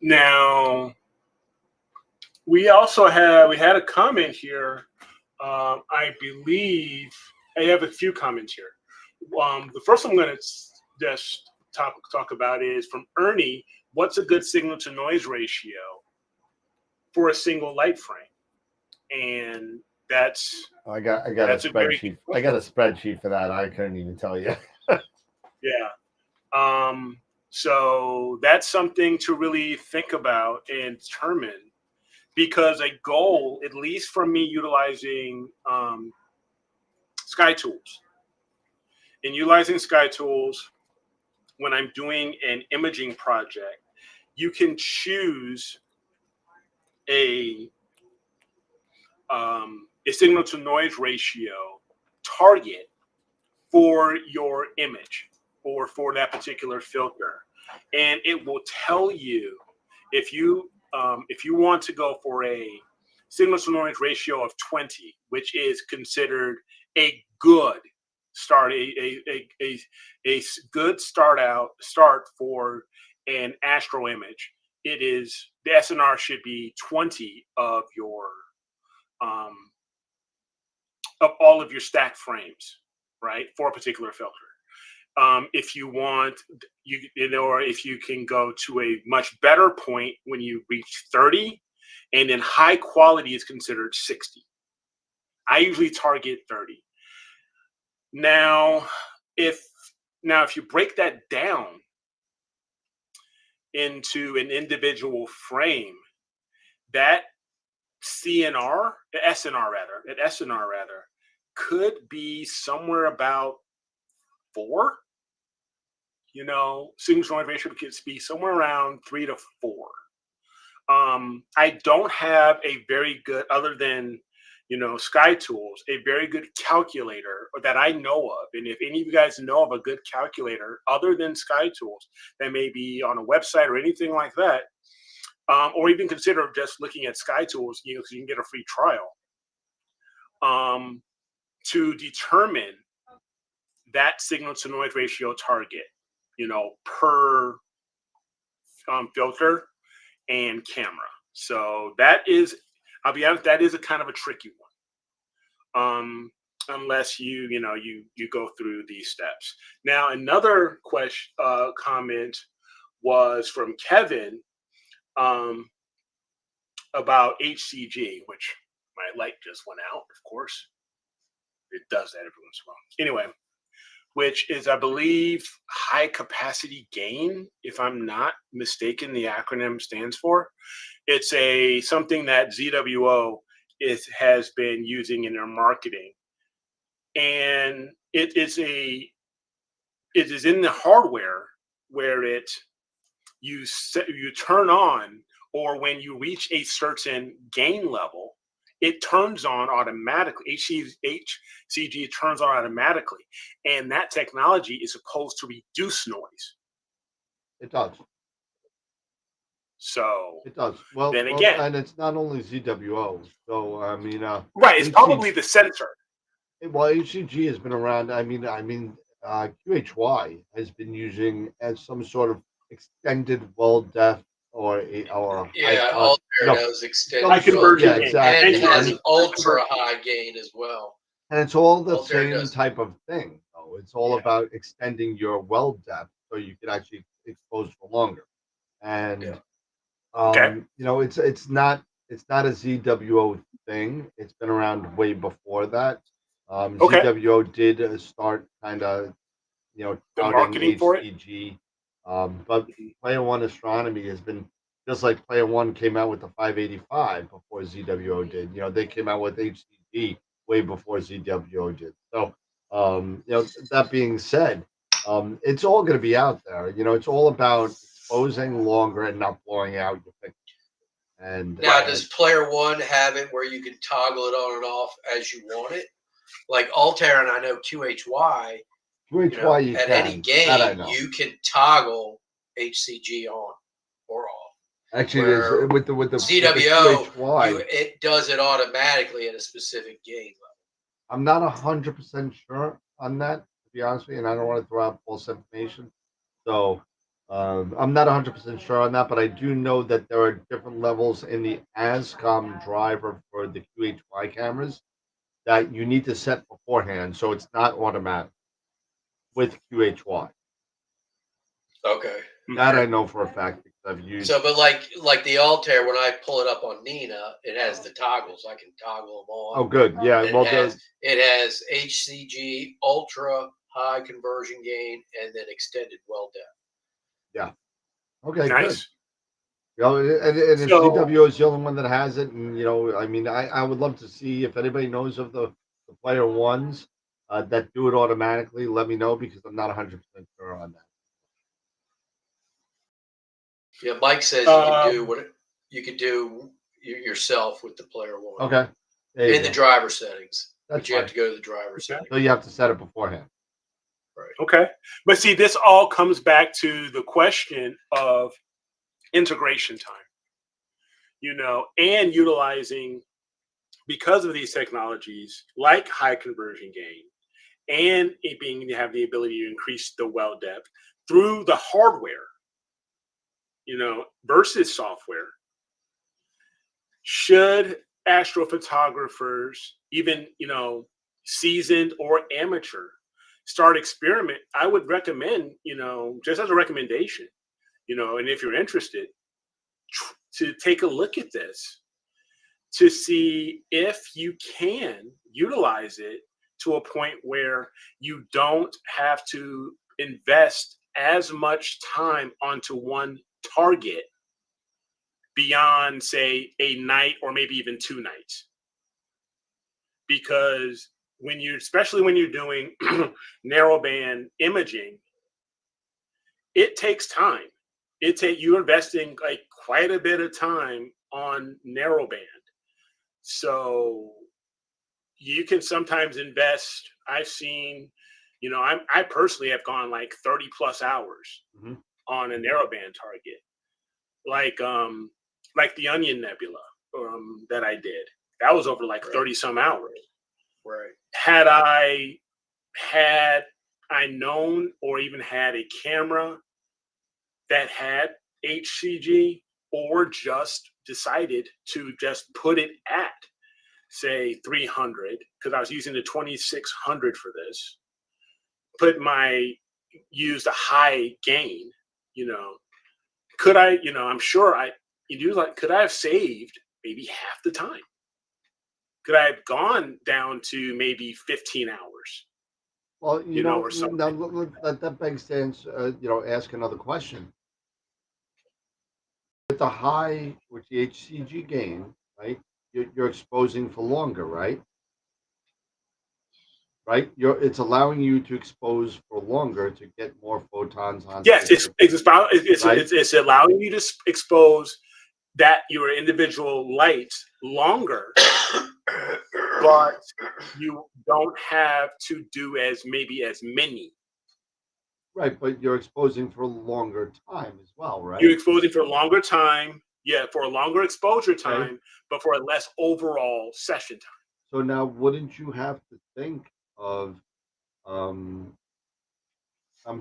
Now, we had a comment here. I believe I have a few comments here. The first one I'm going to just talk about is from Ernie. What's a good signal to noise ratio for a single light frame? And that's I got a spreadsheet. I got a spreadsheet for that. I couldn't even tell you. Yeah. So that's something to really think about and determine, because a goal, at least for me, utilizing Sky Tools, and utilizing Sky Tools when I'm doing an imaging project, you can choose a a signal to noise ratio target for your image or for that particular filter, and it will tell you if you want to go for a signal to noise ratio of 20, which is considered a good start, a good start for an astro image. It is the SNR should be 20 of your of all of your stack frames, right, for a particular filter. If you want, or if you can go to a much better point when you reach 30, and then high quality is considered 60. I usually target 30. Now, if you break that down into an individual frame, that SNR rather, could be somewhere about 4. Signal to noise ratio could be somewhere around 3 to 4. I don't have a very good, other than Sky Tools, a very good calculator that I know of. And if any of you guys know of a good calculator other than Sky Tools that may be on a website or anything like that, or even consider just looking at Sky Tools, because you can get a free trial, to determine that signal to noise ratio target, per filter and camera. So that is, I'll be honest, that is a kind of a tricky one. Unless you go through these steps. Now, another comment was from Kevin about HCG, which my light just went out, of course. It does that every once in a while. Anyway, which is, I believe, high capacity gain, if I'm not mistaken, the acronym stands for. It's something that ZWO has been using in their marketing. And it is in the hardware where you turn on, or when you reach a certain gain level, it turns on automatically. HCG turns on automatically, and that technology is supposed to reduce noise. It does. So it does. Well, then again, and it's not only ZWO. So I mean, right? It's probably the sensor. Well, HCG has been around. QHY has been using as some sort of extended well depth or Altair does extended high conversion. Yeah, exactly. And it has ultra high gain as well. And it's all the Altair same type of thing. So it's all about extending your well depth so you can actually expose for longer. And it's not a ZWO thing. It's been around way before that. ZWO did start kind of touting HCG, but Player One Astronomy has been just like Player One came out with the 585 before ZWO did. They came out with HCG way before ZWO did. So that being said, it's all going to be out there. It's all about exposing longer and not blowing out your picture. And now, does Player One have it where you can toggle it on and off as you want it? Like Altair, and I know QHY. QHY, at any game, you can toggle HCG on or off. Actually, with the ZWO, it does it automatically at a specific gain level. I'm not 100% sure on that, to be honest with you, and I don't want to throw out false information. So I'm not 100% sure on that, but I do know that there are different levels in the ASCOM driver for the QHY cameras that you need to set beforehand, so it's not automatic with QHY. Okay. That I know for a fact because I've used. So, but like the Altair, when I pull it up on Nina, it has the toggles. I can toggle them on. Oh, good. Yeah. Well, it has HCG, ultra high conversion gain, and then extended well depth. Yeah. Okay. Nice. Good. And if ZWO is the only one that has it, and I would love to see if anybody knows of the Player Ones that do it automatically. Let me know because I'm not 100% sure on that. Yeah, Mike says you can do what you could do yourself with the Player One. Okay. There you In the go. driver settings. That's But you have fine. to go to the driver settings. So you have to set it beforehand. Okay. But see, this all comes back to the question of integration time, and utilizing, because of these technologies like high conversion gain and it being to have the ability to increase the well depth through the hardware, versus software. Should astrophotographers, even, seasoned or amateur, start experiment? I would recommend, just as a recommendation, and if you're interested, to take a look at this to see if you can utilize it to a point where you don't have to invest as much time onto one target beyond, say, a night or maybe even 2 nights. Because especially when you're doing narrowband imaging, it takes time. You're investing like quite a bit of time on narrowband. So you can sometimes invest. I've seen, I personally have gone like 30 plus hours on a narrowband target, like the Onion Nebula that I did. That was over like 30 some hours. Right. Had I known or even had a camera that had HCG, or just decided to just put it at, say, 300, because I was using the 2600 for this, used a high gain, could I, I'm sure could I have saved maybe half the time? Could I have gone down to maybe 15 hours? Well, or something. now that begs to answer, ask another question. With the high, with the HCG gain, right? You're exposing for longer, right? Right. It's allowing you to expose for longer to get more photons on. Yes, it's allowing you to expose that your individual light longer, but you don't have to do as many. Right, but you're exposing for a longer time as well, right? You're exposing for a longer time, for a longer exposure time, Okay. but for a less overall session time. So now, wouldn't you have to think of, I'm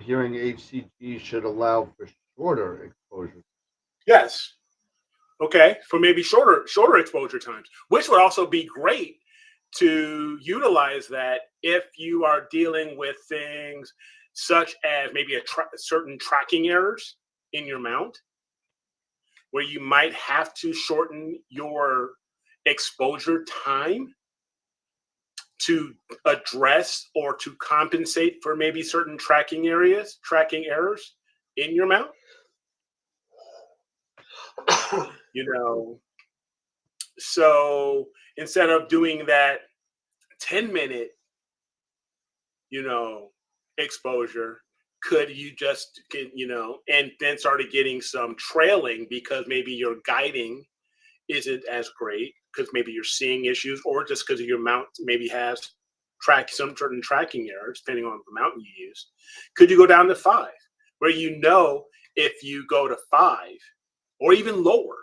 hearing HCG should allow for shorter exposure. Yes. Okay, for maybe shorter exposure times, which would also be great to utilize that if you are dealing with things such as maybe certain tracking errors in your mount, where you might have to shorten your exposure time to address or to compensate for maybe certain tracking errors in your mount. So instead of doing that 10-minute, exposure, could you just get, and then started getting some trailing because maybe your guiding isn't as great because maybe you're seeing issues, or just because your mount maybe has some certain tracking errors, depending on the mountain you use. Could you go down to 5, where if you go to 5 or even lower,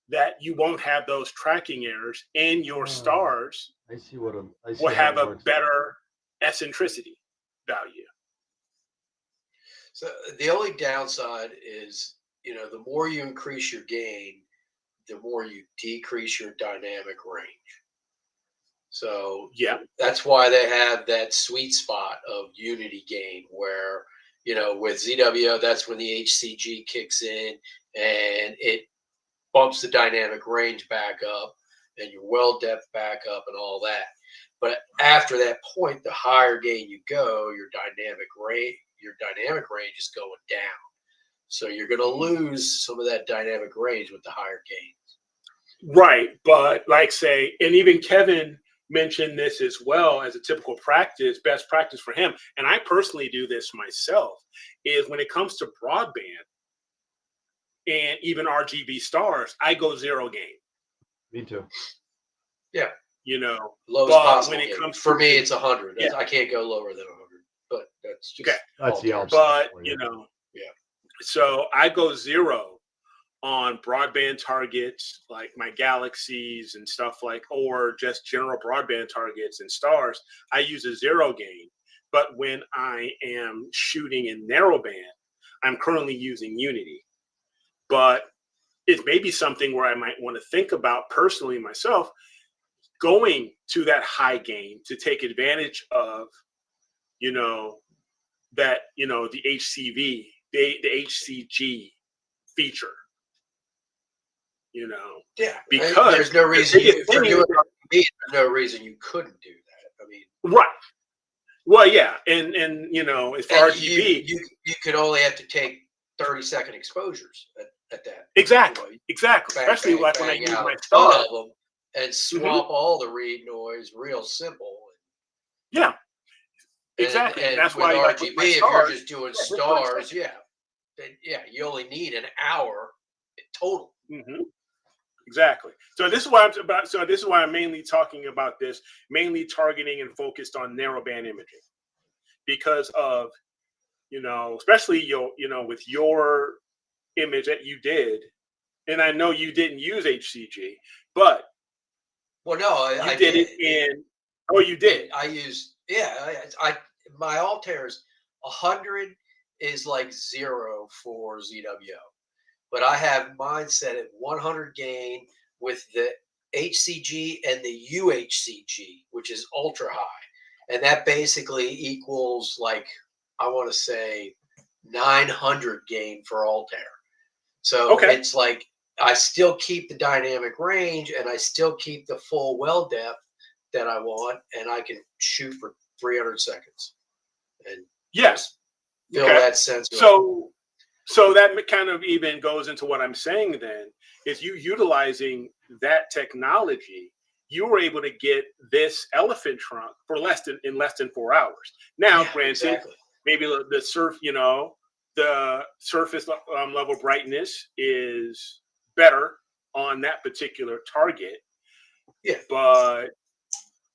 that you won't have those tracking errors, and your stars will have a better eccentricity value. So the only downside is, the more you increase your gain, the more you decrease your dynamic range. So yeah, that's why they have that sweet spot of unity gain where, with ZWO, that's when the HCG kicks in and it bumps the dynamic range back up and your well depth back up and all that. But after that point, the higher gain you go, your dynamic range is going down. So you're going to lose some of that dynamic range with the higher gains. Right. But and even Kevin mentioned this as well as a typical best practice for him. And I personally do this myself, is when it comes to broadband and even RGB stars, I go 0 gain. Me too. Yeah. you know. Lowest But possible when it gain. comes For to me, the- it's 100. Yeah. I can't go lower than 100. But that's just Okay. That's the Altair opposite. stuff. but for you know, Yeah. so I go 0 on broadband targets like my galaxies and stuff like, or just general broadband targets and stars. I use a 0 gain. But when I am shooting in narrowband, I'm currently using Unity. But it may be something where I might want to think about personally myself going to that high gain to take advantage of, you know, that, you know, the HCV, the HCG feature, you know, Yeah. because there's no the reason biggest for thing doing is- it. There's no reason you couldn't do that. I mean, right. Well, yeah, and you know, as far and as RGB, you could only have to take 30-second exposures at that. exactly, You know, exactly. bang, Especially bang, like when I bang use out my a ton star. of them and swap all the read noise real simple. Yeah, exactly. And That's with why, like, RGB, with my if stars, you're just doing yeah, they're 30 stars, seconds. then you only need an hour total. Mm-hmm. Exactly. So this is why I'm about. So this is why I'm mainly talking about this, mainly targeting and focused on narrowband imaging, because of, you know, especially you know, with your image that you did, and I know you didn't use HCG, but Well, no, you I did did. it in. Oh, you did. I used my Altair's 100 is like 0 for ZWO, but I have mine set at 100 gain with the HCG and the UHCG, which is ultra high, and that basically equals, like, I want to say 900 gain for Altair. So Okay. it's like I still keep the dynamic range and I still keep the full well depth that I want, and I can shoot for 300 seconds and Yes. fill Okay. that sensor. So that kind of even goes into what I'm saying then, is you utilizing that technology, you were able to get this elephant trunk for less than 4 hours. Now, Yeah, granted, exactly. maybe the surface level brightness is better on that particular target, Yeah. but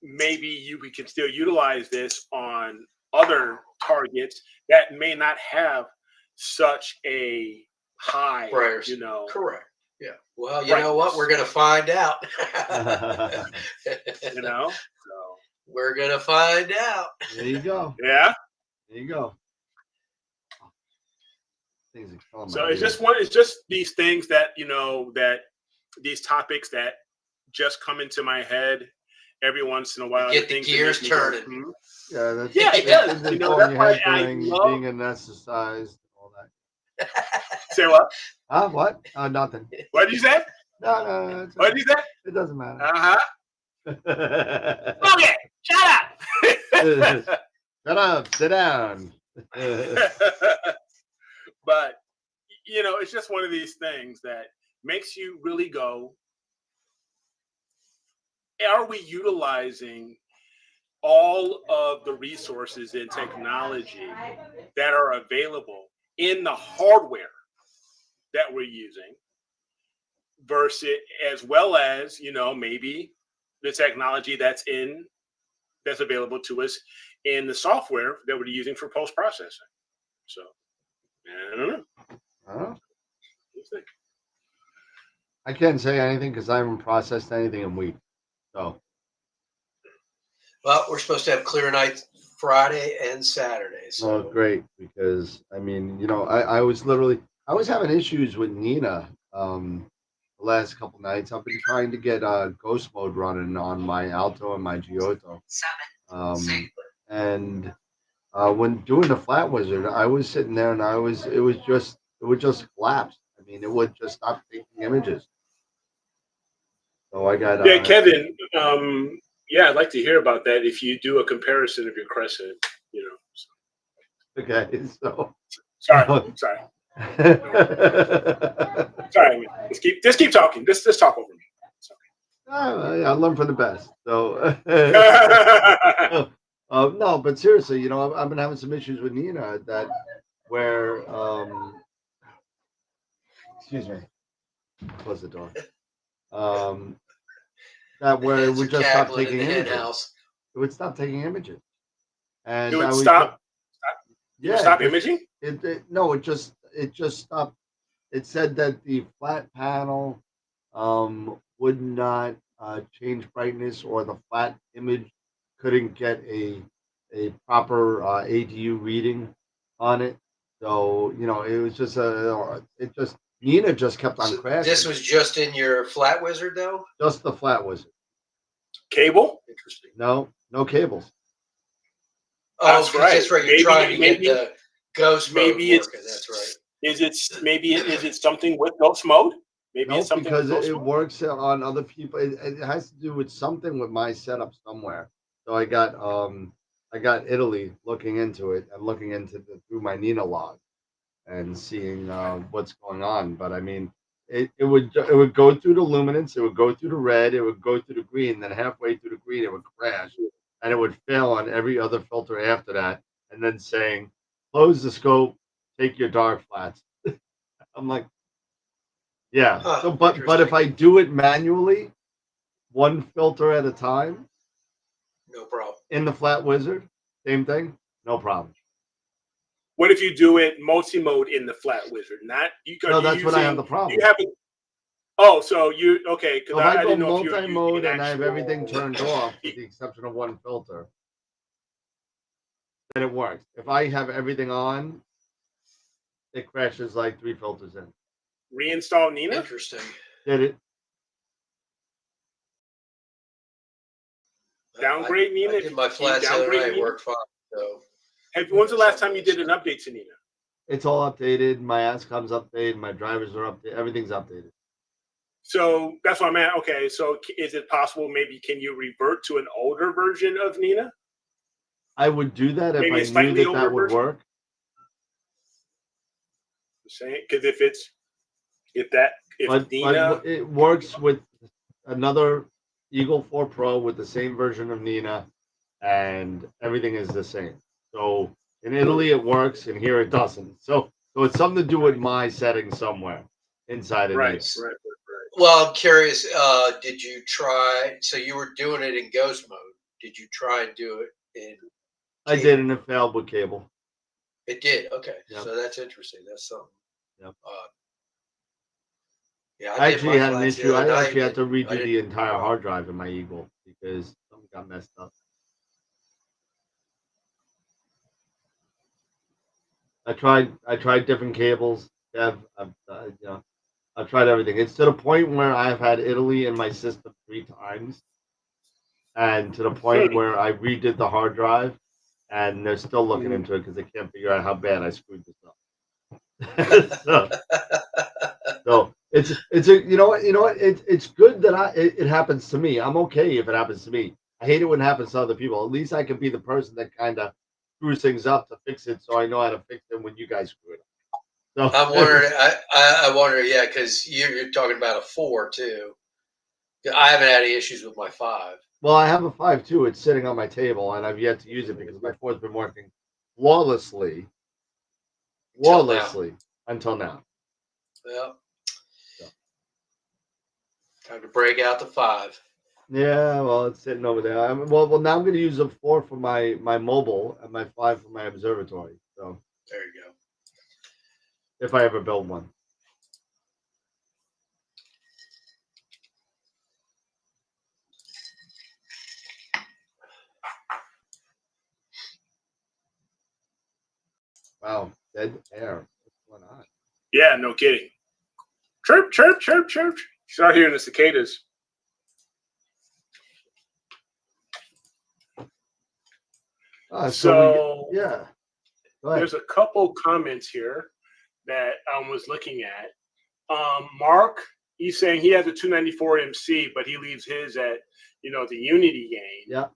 maybe you can still utilize this on other targets that may not have such a high, Prayers. you know. Correct. Yeah. Well, you know what? We're going to find out. You know. So We're going to find out. There you go. yeah. There you go. Things are killing So my it's ears. just these things that, you know, that these topics that just come into my head every once in a while. Get the things that gears make me go, turning. "Hmm." Yeah, that's Yeah, it does. It's You know, going that's your why head I going, love. being anesthetized, all that. Say what? Huh? What? Nothing. What did you say? No. What did you say? It doesn't matter. Uh huh. Okay, shut up. Shut up. Sit down. But you know, it's just one of these things that makes you really go, are we utilizing all of the resources and technology that are available in the hardware that we're using versus, as well as, you know, maybe the technology that's available to us in the software that we're using for post-processing. So I don't know. Huh? What do you think? I can't say anything because I haven't processed anything in weeks. So Well, we're supposed to have clear nights Friday and Saturday. So great, because I mean, you know, I was having issues with Nina the last couple nights. I've been trying to get ghost mode running on my Alto and my Giotto. And when doing the Flat Wizard, I was sitting there and it would just collapse. I mean, it would just stop taking images. So I got Yeah, Kevin. Yeah, I'd like to hear about that. If you do a comparison of your Crescent, you know. So. okay. So Sorry. Sorry. Man. Just keep talking. Just talk over me. It's I learned from the best. So okay. no, but seriously, you know, I've been having some issues with Nina where excuse me, close the door. that where it Hens would are just stop cackling in taking the hen images. house. It would stop taking images, and It I would would stop. It would yeah, stop imaging. no, it just stopped. It said that the flat panel would not change brightness, or the flat image couldn't get a proper ADU reading on it. So it was just it just Nina just kept on So crashing. this was just in your Flat Wizard, though? Just the flat wizard. Cable. Interesting. No cables. Oh, That's 'cause right. that's right. You're Maybe- trying to maybe- get the ghost mode Maybe working. it's That's right. Is it something with ghost mode? Maybe No, it's something because with ghost it mode. works on other people. It has to do with something with my setup somewhere. So I got Italy looking into it and looking into through my Nina log and seeing what's going on. But I mean, it would go through the luminance, it would go through the red, it would go through the green, then halfway through the green it would crash, and it would fail on every other filter after that, and then saying, "Close the scope, take your dark flats." I'm like, yeah. Huh, So, but if interesting. I do it manually, one filter at a time No problem. in the flat wizard, same thing, no problem. What if you do it multi-mode in the flat wizard? Not you. No, that's when I have the Do problem. you have it? Oh, so you okay? So Because if I I go didn't know if you were using multi-mode an and I have everything actual- turned off with the exception of one filter, then it works. If I have everything on, it crashes like 3 filters in. Reinstall Nina. Interesting. Did it? Downgrade Nina? I If did you- my can you flats the other downgrade night. Nina? Worked fine. So When's the last time you did an update to Nina? It's all updated. My ASCOM's updated. My drivers are updated. Everything's updated. So that's what I'm at. Okay, so is it possible? Maybe can you revert to an older version of Nina? I would do that if Maybe a I knew slightly that older would version? work. Saying because if Nina, But it works with another Eagle 4 Pro with the same version of Nina, and everything is the same. So in Italy it works, and here it doesn't. So it's something to do with my settings somewhere inside of right. Nina. well, I'm curious. Did you try? So you were doing it in ghost mode. Did you try and do it in? I did, and it failed with cable. It did. Okay, Yep. so that's interesting. That's something. Yep. Yeah, I did actually my had an flats the issue. other I night, actually had to and I redo the didn't- entire hard drive in my Eagle because something got messed up. I tried different cables. I've tried everything. It's to the point where I've had Italy in my system 3 times, and to the point where I redid the hard drive, and they're still looking into it because they can't figure out how bad I screwed this up. so it's a you know what it's good that it happens to me. I'm okay if it happens to me. I hate it when it happens to other people. At least I can be the person that kind of screws things up to fix it, so I know how to fix it when you guys screw it up. So I'm wondering. I wonder. Yeah, because you're talking about a 4 too. I haven't had any issues with my 5. well, I have a 5 too. It's sitting on my table, and I've yet to use it because my 4's been working flawlessly until now. Yeah. Time to break out the 5. Yeah, well, it's sitting over there. Well, now I'm going to use a 4 for my mobile and my 5 for my observatory. So There you go. if I ever build one. Wow, dead air. What's going on? Yeah, no kidding. Chirp, chirp, chirp, chirp. Start hearing the cicadas. So yeah. Go ahead. there's a couple comments here that I was looking at. Mark, he's saying he has a 294 MC, but he leaves his at the Unity game. Yeah.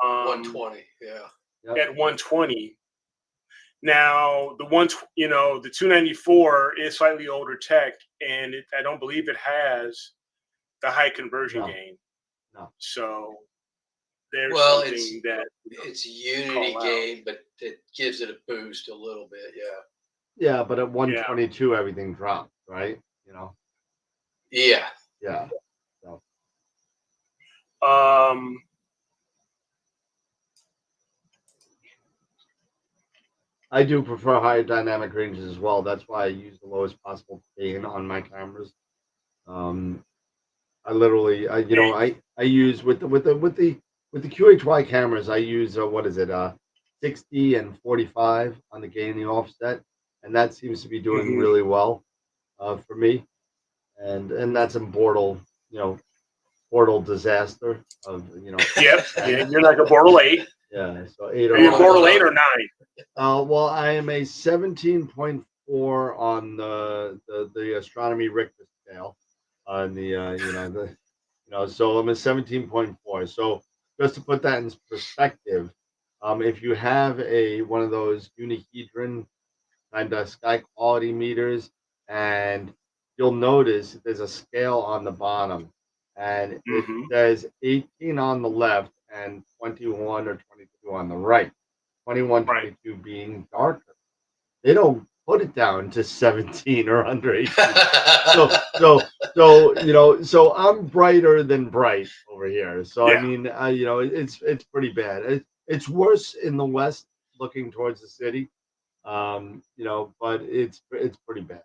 120. Yeah. At 120. Now the the 294 is slightly older tech, and I don't believe it has the high conversion gain. No. So there's Well, something that it's a Unity game, but it gives it a boost a little bit. Yeah. Yeah, but at 122 everything drops, right? Yeah. Yeah. So I do prefer higher dynamic ranges as well. That's why I use the lowest possible gain on my cameras. I literally, I use with the QHY cameras. I use what is it, 60 and 45 on the gain and the offset, and that seems to be doing really well for me. And that's in Portal disaster of Yep. Yeah, you're like a Bortle 8. Yeah, so 8 Are or you a 9. Bortle 8 or 9? Well, I am a 17.4 on the astronomy Richter scale on the so I'm a 17.4. So just to put that in perspective, if you have one of those unihedron kind of sky quality meters, and you'll notice there's a scale on the bottom, and it Mm-hmm. says 18 on the left and 21 or 22 on the right. 21, Right. 22 being darker. They don't put it down to 17 or under 18. So I'm brighter than bright over here. So I Yeah. mean, it's pretty bad. It's worse in the west, looking towards the city. But it's pretty bad.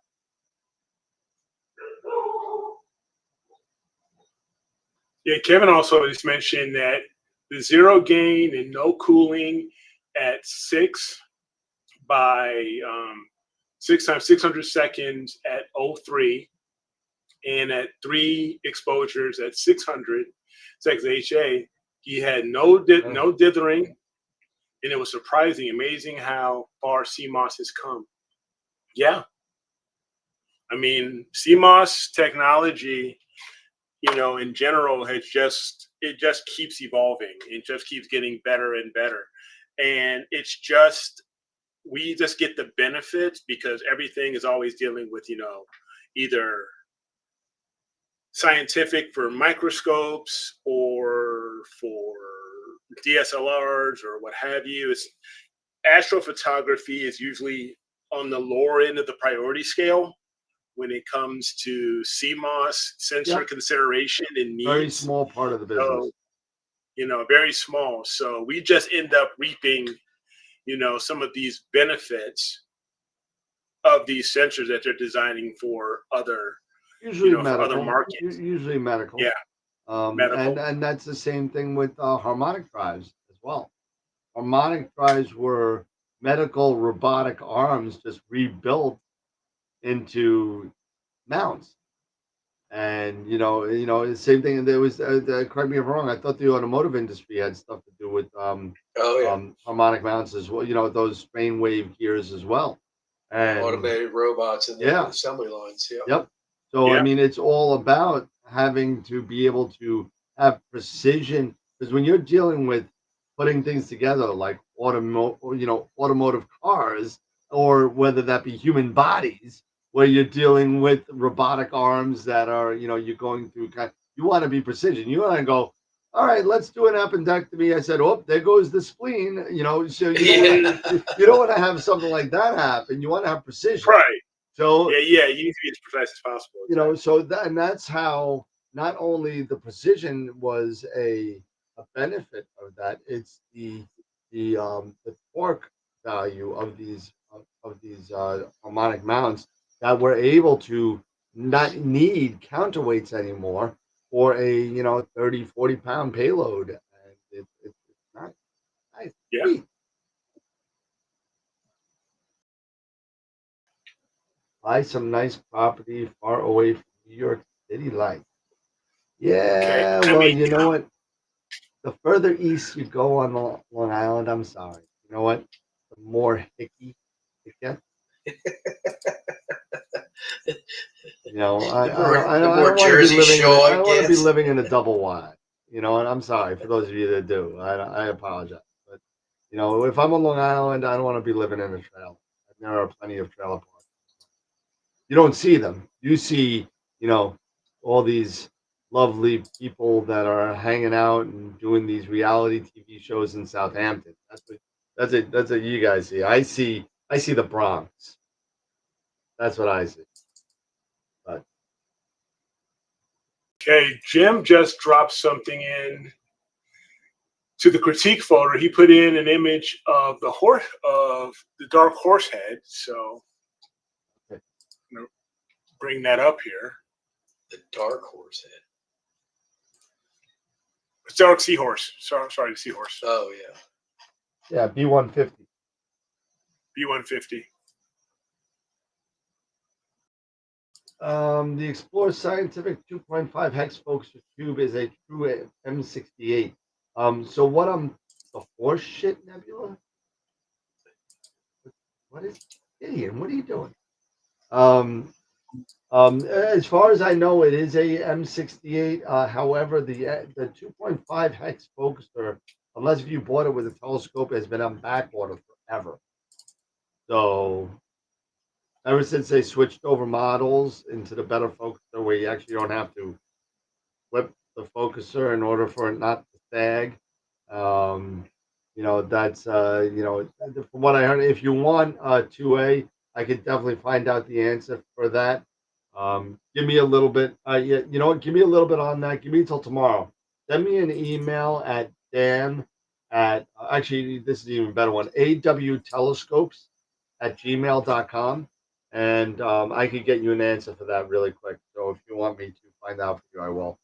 Yeah, Kevin also just mentioned that the zero gain and no cooling at 6 by 6 times 600 seconds at 03 and at 3 exposures at 600 seconds HA, he had no dithering, and it was amazing how far CMOS has come. Yeah. I mean, CMOS technology, in general it just keeps evolving. It just keeps getting better and better. And we just get the benefits because everything is always dealing with, either scientific for microscopes or for DSLRs or what have you. Astrophotography is usually on the lower end of the priority scale when it comes to CMOS sensor consideration and needs. Very small part of the business. So, very small. So we just end up reaping, some of these benefits of these sensors that they're designing for other, usually medical, for other markets. Usually medical. Yeah. Medical. And that's the same thing with harmonic drives as well. Harmonic drives were medical robotic arms just rebuilt into mounts. And the same thing. And there was correct me if I'm wrong. I thought the automotive industry had stuff to do with harmonic mounts as well. Those strain wave gears as well, and automated robots and the assembly lines. Yep. So I mean, it's all about having to be able to have precision, because when you're dealing with putting things together like automotive cars, or whether that be human bodies, where you're dealing with robotic arms that are, you're going through you want to be precision. You want to go, all right, let's do an appendectomy. I said, oh, there goes the spleen. So you don't want to have something like that happen. You want to have precision. Right. So you need to be as precise as possible. So that's how not only the precision was a benefit of that, it's the torque value of these harmonic mounts that we're able to not need counterweights anymore for a 30, 40 pound payload. And it's nice. Yeah. Sweet. Buy some nice property far away from New York City life. Yeah, Okay. well, you know what? The further east you go on Long Island, I'm sorry. You know what? The more hicky it gets. I don't want to be living in a double wide. And I'm sorry for those of you that do. I apologize, but if I'm on Long Island, I don't want to be living in a trailer. There are plenty of trailer parks. You don't see them. You see, all these lovely people that are hanging out and doing these reality TV shows in Southampton. That's what you guys see. I see the Bronx. That's what I see. But Okay, Jim just dropped something in to the critique folder. He put in an image of the dark horse head. So I'm gonna bring that up here. The dark horse head. It's dark seahorse. Sorry, the seahorse. Oh yeah. Yeah, B150. B150. The Explorer Scientific 2.5 hex focuser tube is a true M68. So what the horse shit nebula? What is Gideon? What are you doing? As far as I know, it is a M68. However, the 2.5 hex focuser, unless if you bought it with a telescope, has been on back order forever. So ever since they switched over models into the better focuser, where you actually don't have to flip the focuser in order for it not to sag. That's from what I heard. If you want 2A, I could definitely find out the answer for that. Give me a little bit. Yeah, you know what? Give me a little bit on that. Give me until tomorrow. Send me an email at Dan at actually this is an even better one. awtelescopes@gmail.com. And I could get you an answer for that really quick. So if you want me to find out for you, I will.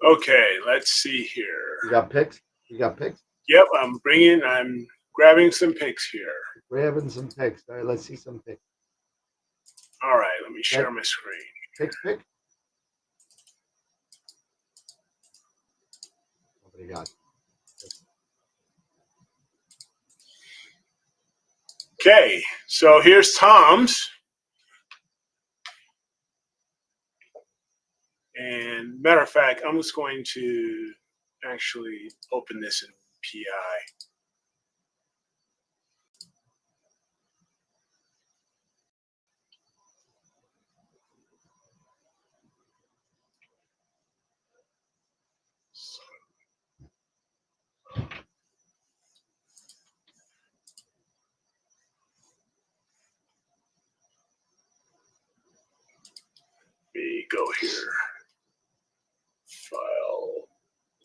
Okay, let's see here. You got pics? You got pics? Yep, I'm grabbing some pics here. Grabbing some pics. All right, let's see some pics. All right, let me share my screen. Pic. What do you got? Okay, so here's Tom's. And matter of fact, I'm just going to actually open this in PI. Let me go here. File.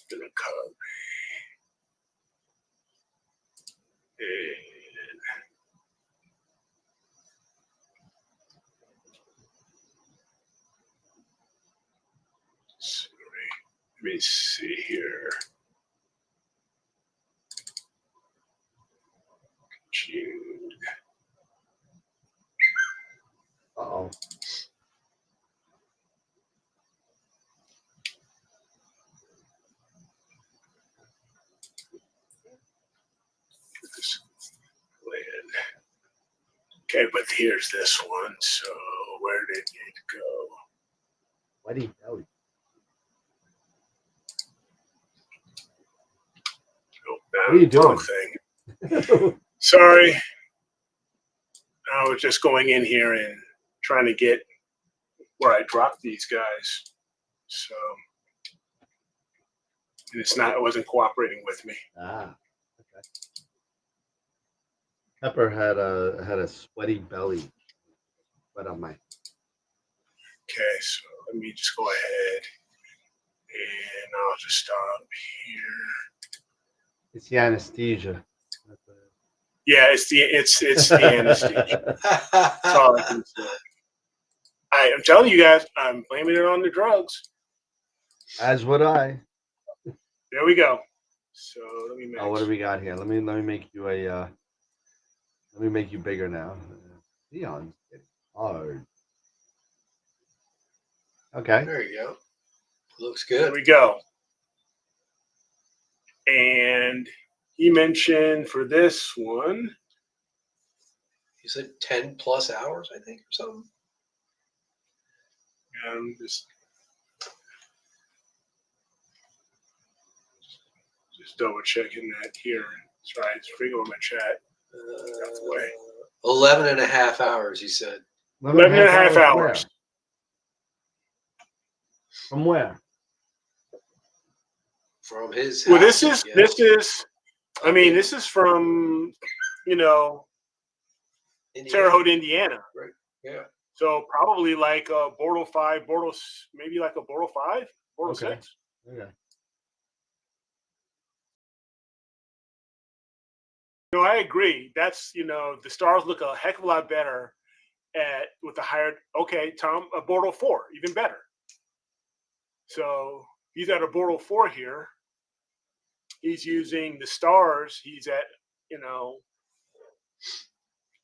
Gonna copy. And sorry. Let me see here. June. Uh-oh. Okay, but here's this one. So where did it go? Sweaty belly. Oh, What are you doing? Thing. Sorry. I was just going in here and trying to get where I dropped these guys. So and it wasn't cooperating with me. Ah, okay. Pepper had a sweaty belly. Sweat on my. Okay, so let me just go ahead and I'll just stop here. It's the anesthesia. Yeah, it's the anesthesia. That's all I can say. I'm telling you guys, I'm blaming it on the drugs. As would I. There we go. So let me Oh, what do we got here? Let me make you let me make you bigger now. Leon's getting hard. Okay. There you go. Looks There good. we go. And he mentioned for this one. You said 10 plus hours, I think, or something. Just double checking that here. Sorry, it's freaking on my chat. 11 and a half hours, he said. 11 and a half hours. From where? From his house. Well, this is I mean, this is from, Indiana. Terre Haute, Indiana. Right. Yeah. So probably like a Bordeaux 5, maybe like a Bordeaux 5, Bordeaux Okay. 6. Okay. No, I agree. That's, the stars look a heck of a lot better with the higher. Okay, Tom, a Bordeaux 4, even better. So he's at a Bordeaux 4 here. He's using the stars. He's at,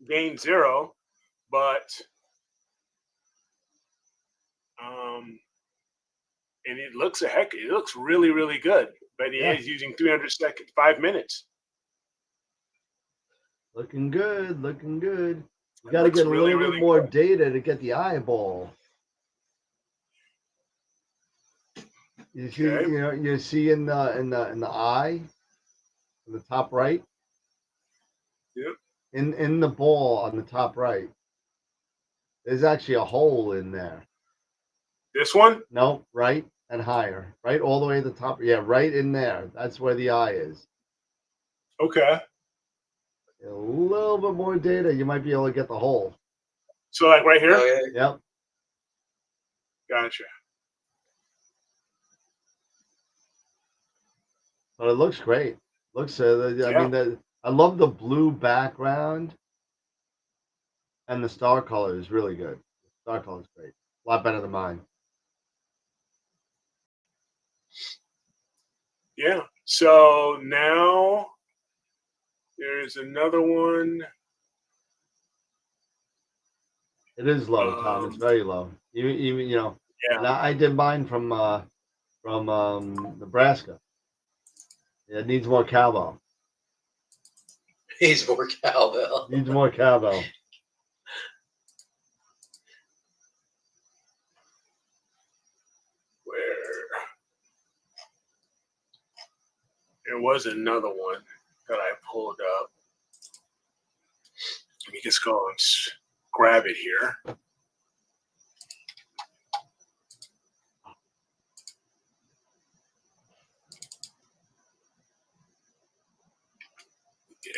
gain 0, but and it looks really, really good. But he is using 300 seconds, 5 minutes. Looking good. Looking good. You It got to looks get a really, little really bit more good. data to get the eyeball. You see, Okay. you see in the eye, in the top right. Yep. In the ball on the top right, there's actually a hole in there. This one? Nope, right and higher, right all the way to the top. Yeah, right in there. That's where the eye is. Okay. A little bit more data, you might be able to get the hole. So like right here? Okay. Yep. Gotcha. But it looks great. Looks. I Yeah. mean, I love the blue background, and the star color is really good. The star color is great. A lot better than mine. Yeah. So now there's another one. It is low, Tom. It's very low. Even Yeah. and I did mine from Nebraska. It needs more cowbell. He's more cowbell. Needs more cowbell. Where there was another one that I pulled up. Let me just go and grab it here.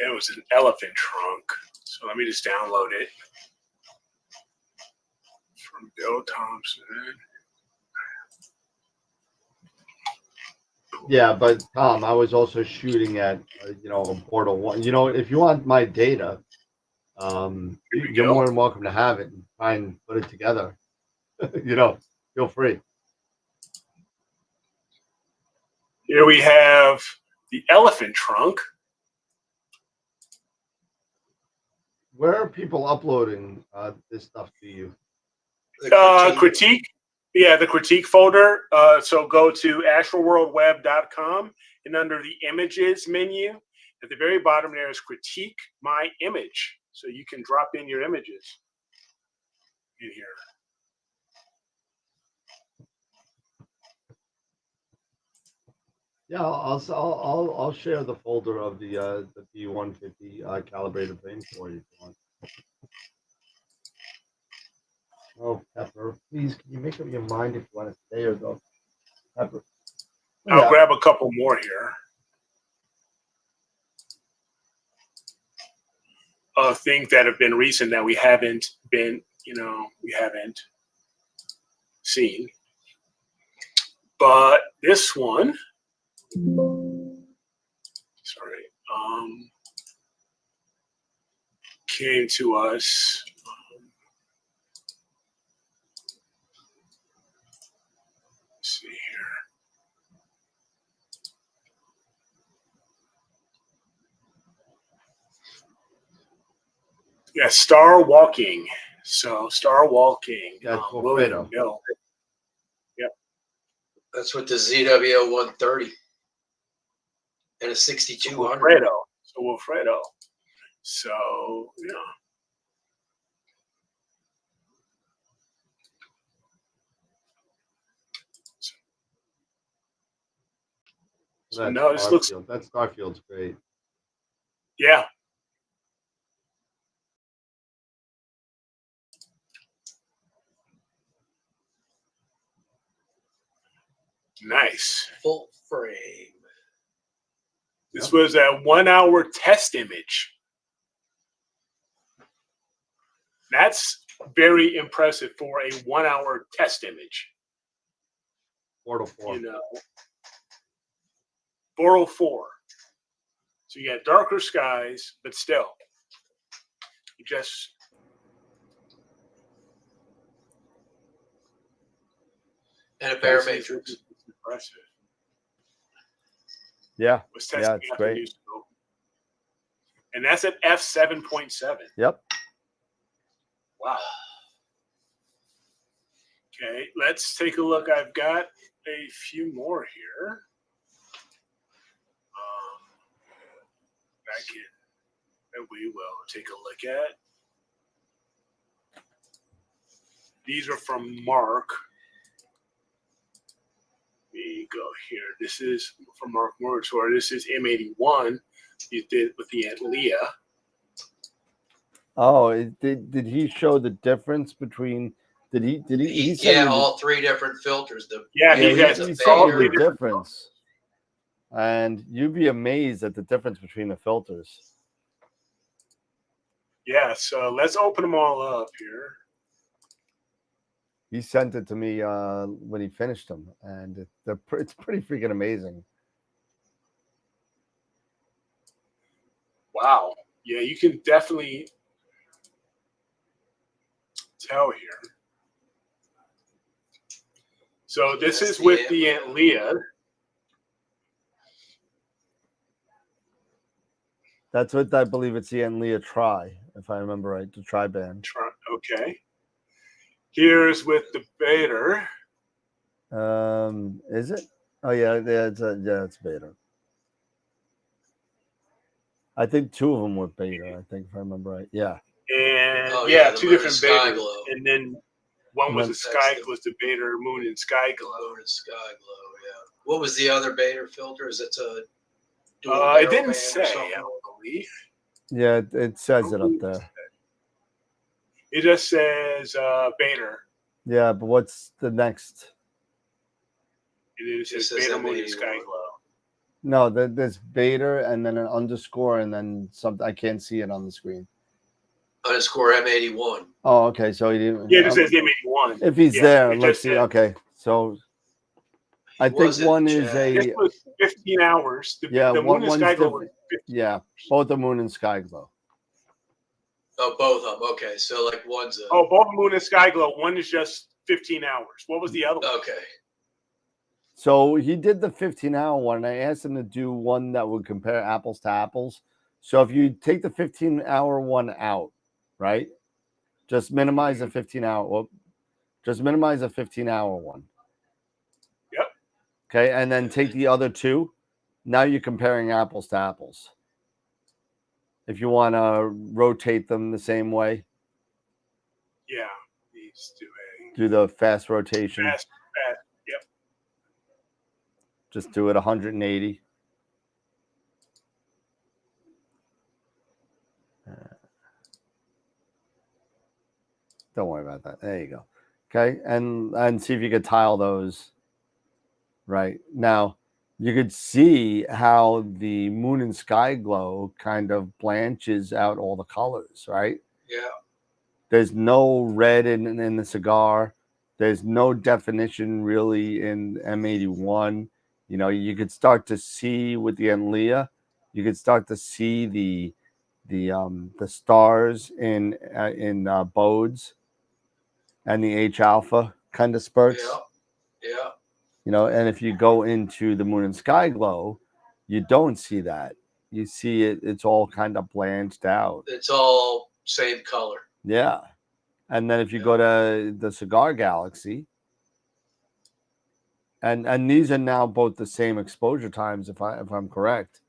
It was an elephant trunk. So let me just download it from Bill Thompson. Yeah, but Tom, I was also shooting at a Portal 1. If you want my data, you're more than welcome to have it and try and put it together. Feel free. Here we have the elephant trunk. Where are people uploading this stuff to you? Critique. Yeah, the critique folder. So go to astralworldweb.com, and under the images menu, at the very bottom there is critique my image. So you can drop in your images in here. Yeah, I'll share the folder of the P150 calibrated frame for you if you want. Oh, Pepper, please, can you make up your mind if you want to stay or go? Pepper. I'll grab a couple more here. Of things that have been recent that we haven't seen. But this one, came to us. Let's see here. Yeah, Star Walking. So Star Walking. That's William Bill. Yep. That's with the ZWO 130 and a 6200. Wilfredo. So yeah. So no, this looks. That Starfield's great. Yeah. Nice. Full frame. This was a 1 hour test image. That's very impressive for a 1 hour test image. 404. You know, 404. So you got darker skies, but still, you just. And a bare It's matrix. impressive. Yeah. Was testing Yeah, it's out the great. new scope. And that's at f7.7. Yep. Wow. Okay, let's take a look. I've got a few more here. That we will take a look at. These are from Mark. Let me go here. This is from Mark Morator. This is M81. You did with the Leah. Oh, did he show the difference between? Did he said Yeah, me all three different filters. Yeah, he has he the said me all the three different difference, and you'd be amazed at the difference between the filters. Yeah, so let's open them all up here. He sent it to me when he finished them, and it's pretty freaking amazing. Wow. Yeah, you can definitely tell here. So this is with the Aunt Leah. That's what I believe it's the Leah Tri, if I remember right, the Tri band. Okay. Here's with the Bader. Is it? Oh yeah, it's Beta. I think two of them were Beta. I think if I remember right. Yeah. And the two Moon different and Sky Baders. Glow. And then one was the Sky was the Bader Moon and Sky Glow. Moon and Sky Glow, yeah. What was the other Bader filter? Is it a dual it didn't say, I don't believe. Yeah, it says it up there. It just says Bader. Yeah, but what's the next? It says Bader Moon and Sky Glow. No, there's Bader and then an underscore and then something. I can't see it on the screen. Underscore M81. Oh, okay. So he didn't. Yeah, it just says M81. If he's there, let's see. Okay, so I think one is This was 15 hours. The Moon and Sky Glow was 15 hours. Both the Moon and Sky Glow. Oh, both of them. Okay, so like one's a. Oh, both Moon and Sky Glow. One is just 15 hours. What was the other one? Okay. So he did the 15-hour one, and I asked him to do one that would compare apples to apples. So if you take the 15-hour one out, right? Just minimize the 15-hour. Well, just minimize the 15-hour one. Yep. Okay, and then take the other two. Now you're comparing apples to apples. If you want to rotate them the same way. Yeah. Do the fast rotation. Fast. Yep. Just do it 180. Don't worry about that. There you go. Okay, and see if you could tile those. Right now, you could see how the Moon and Sky Glow kind of blanches out all the colors. Right. Yeah. There's no red in the cigar. There's no definition really in M81. You know, you could start to see with the Enlia, you could start to see the stars in Bodes and the H alpha kind of spurts. Yeah. You know, and if you go into the Moon and Sky Glow, you don't see that. You see it's all kind of blanched out. It's all same color. Yeah. And then if you go to the Cigar Galaxy, and these are now both the same exposure times, if I'm correct.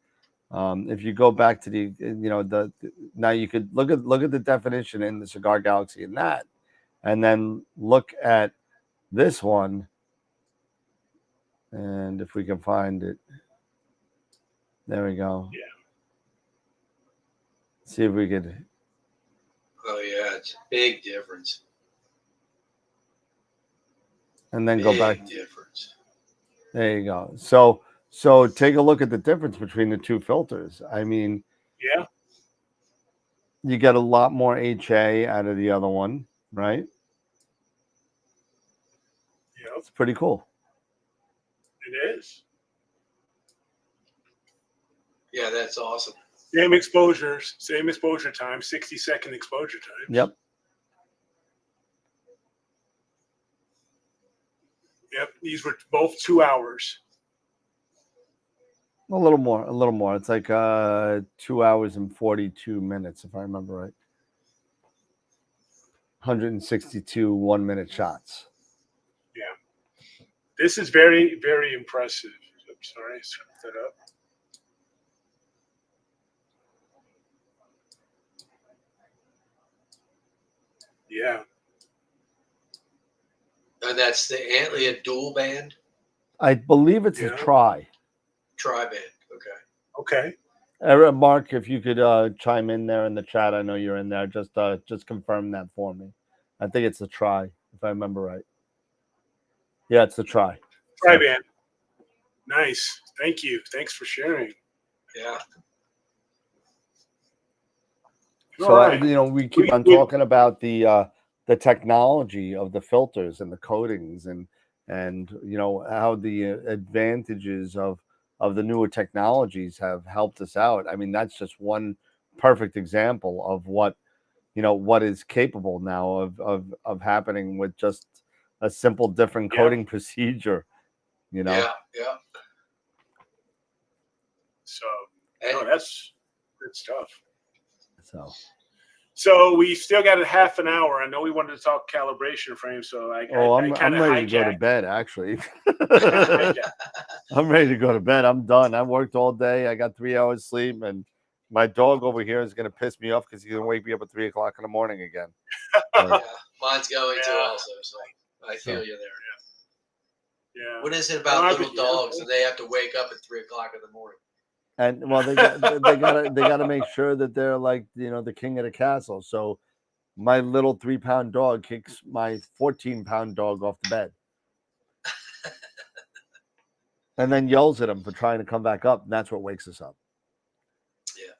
If you go back to the now you could look at the definition in the Cigar Galaxy in that, and then look at this one, and if we can find it, there we go. Yeah. See if we could. Oh yeah, it's a big difference. And then go back. Difference. There you go. So take a look at the difference between the two filters. I mean, yeah. You get a lot more HA out of the other one, right? Yep, It's pretty cool. it is. Yeah, that's awesome. Same exposure time, 60-second exposure time. Yep. Yep, these were both 2 hours. A little more. It's like 2 hours and 42 minutes, if I remember right. 162 1-minute shots. Yeah. This is very, very impressive. I'm sorry, I screwed that up. Yeah. And that's the Antlia dual band? I believe it's a Yeah. try. Tri-band, okay. Okay. Mark, if you could chime in there in the chat, I know you're in there. Just confirm that for me. I think it's a try, if I remember right. Yeah, it's a try. Try band. Nice. Thank you. Thanks for sharing. Yeah. So All right. we keep on talking about the technology of the filters and the coatings and how the advantages of the newer technologies have helped us out. I mean, that's just one perfect example of what is capable now of happening with just a simple different coating procedure. Yeah. So, that's good stuff. So we still got a half an hour. I know we wanted to talk calibration frame, so I'm ready to go to bed, actually. I'm ready to go to bed. I'm done. I worked all day. I got 3 hours sleep, and my dog over here is going to piss me off because he's going to wake me up at 3 o'clock in the morning again. Yeah, mine's going to also, so I feel you there. Yeah. What is it about little dogs and they have to wake up at 3 o'clock in the morning? And well, they gotta make sure that they're like the king of the castle. So my little 3-pound dog kicks my 14-pound dog off the bed, and then yells at him for trying to come back up, and that's what wakes us up. Yeah,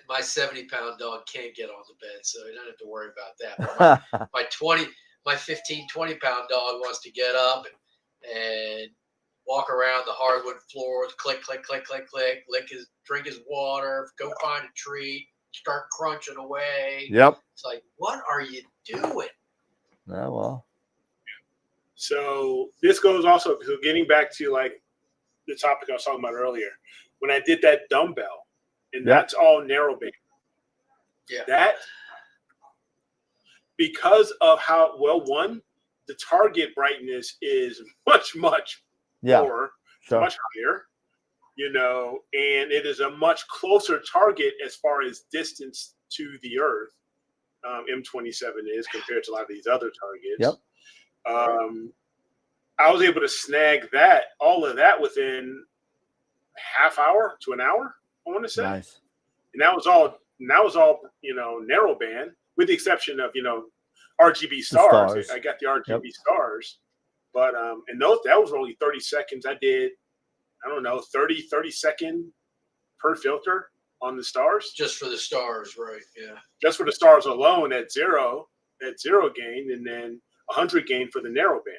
my 70-pound dog can't get on the bed, so you don't have to worry about that. But my 15, 20-pound dog wants to get up and walk around the hardwood floors, click, click, click, click, click, drink his water, go find a treat, start crunching away. Yep. It's like, what are you doing? Yeah, well. So this goes also, so getting back to like the topic I was talking about earlier, when I did that dumbbell, and that's all narrow band. Yeah. That, because of how, the target brightness is much more, much higher, and it is a much closer target as far as distance to the Earth. M27 is compared to a lot of these other targets. Yep. I was able to snag all of that within half hour to an hour, I want to say. Nice. And that was all narrow band, with the exception of RGB stars. I got the RGB stars, but and that was only 30 seconds. I did, I don't know, 30 second per filter on the stars. Just for the stars, right? Yeah. Just for the stars alone at zero gain, and then 100 gain for the narrow band.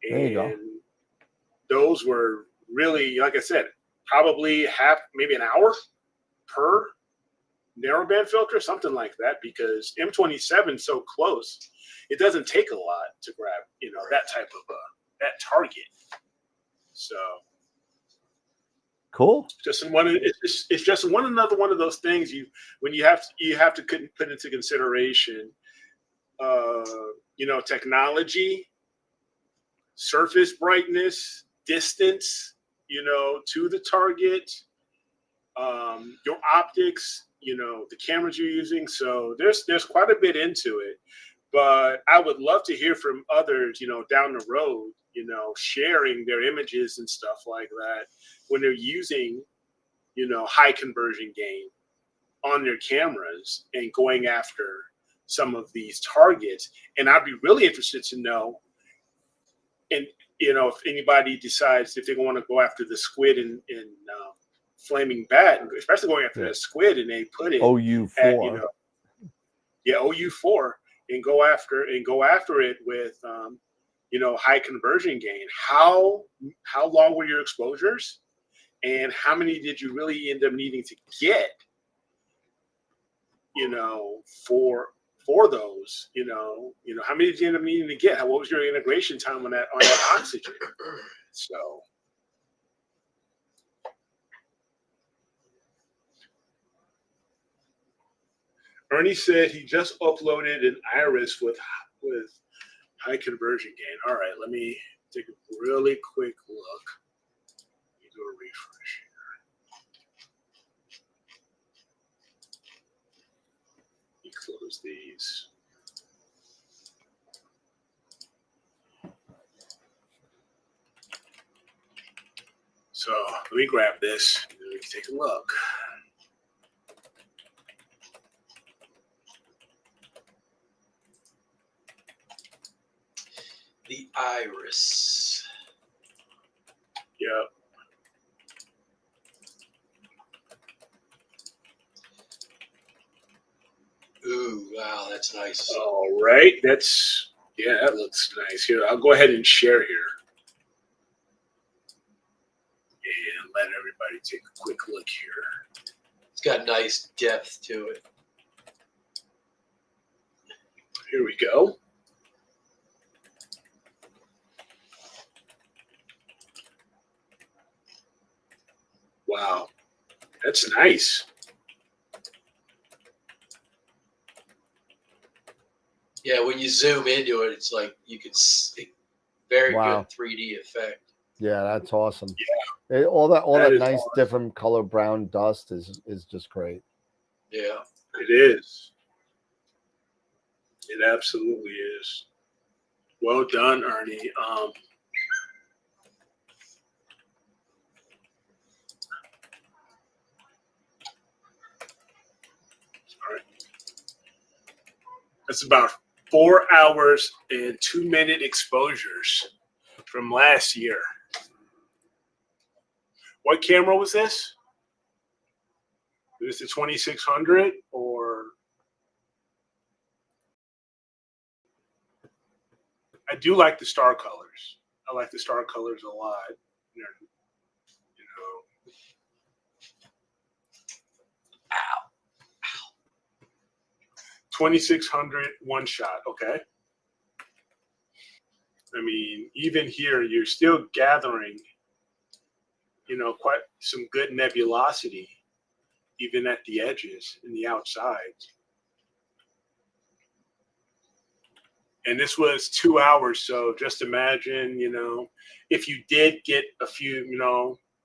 There you go. Those were really, like I said, probably maybe an hour per narrowband filter, something like that, because M27 is so close, it doesn't take a lot to grab, that type of that target. So cool. It's just another one of those things you have to put into consideration. Technology, surface brightness, distance, to the target, your optics, the cameras you're using. So there's quite a bit into it, but I would love to hear from others, down the road, sharing their images and stuff like that when they're using, high conversion gain on their cameras and going after some of these targets. And I'd be really interested to know, and if anybody decides if they want to go after the squid and flaming bat, especially going after that squid, and they put it OU4. at, OU4, and go after it with high conversion gain. How long were your exposures, and how many did you really end up needing to get? For those, how many did you end up needing to get? What was your integration time on that oxygen? So. Ernie said he just uploaded an iris with high conversion gain. All right, let me take a really quick look. Let me do a refresh here. Let me close these. So let me grab this and we can take a look. The iris. Yep. Ooh, wow, that's nice. All right, that looks nice. Here, I'll go ahead and share here, and let everybody take a quick look here. It's got nice depth to it. Here we go. Wow, that's nice. Yeah, when you zoom into it, it's like you can see very good 3D effect. Yeah, that's awesome. Yeah, all that nice awesome. different color brown dust is just great. Yeah, it is. It absolutely is. Well done, Ernie. All right. That's about 4 hours and 2-minute exposures from last year. What camera was this? Was this the 2600 or? I do like the star colors. I like the star colors a lot. You know. Ow. 2600 one shot. Okay. I mean, even here, you're still gathering, quite some good nebulosity, even at the edges and the outsides. And this was 2 hours. So just imagine, if you did get a few,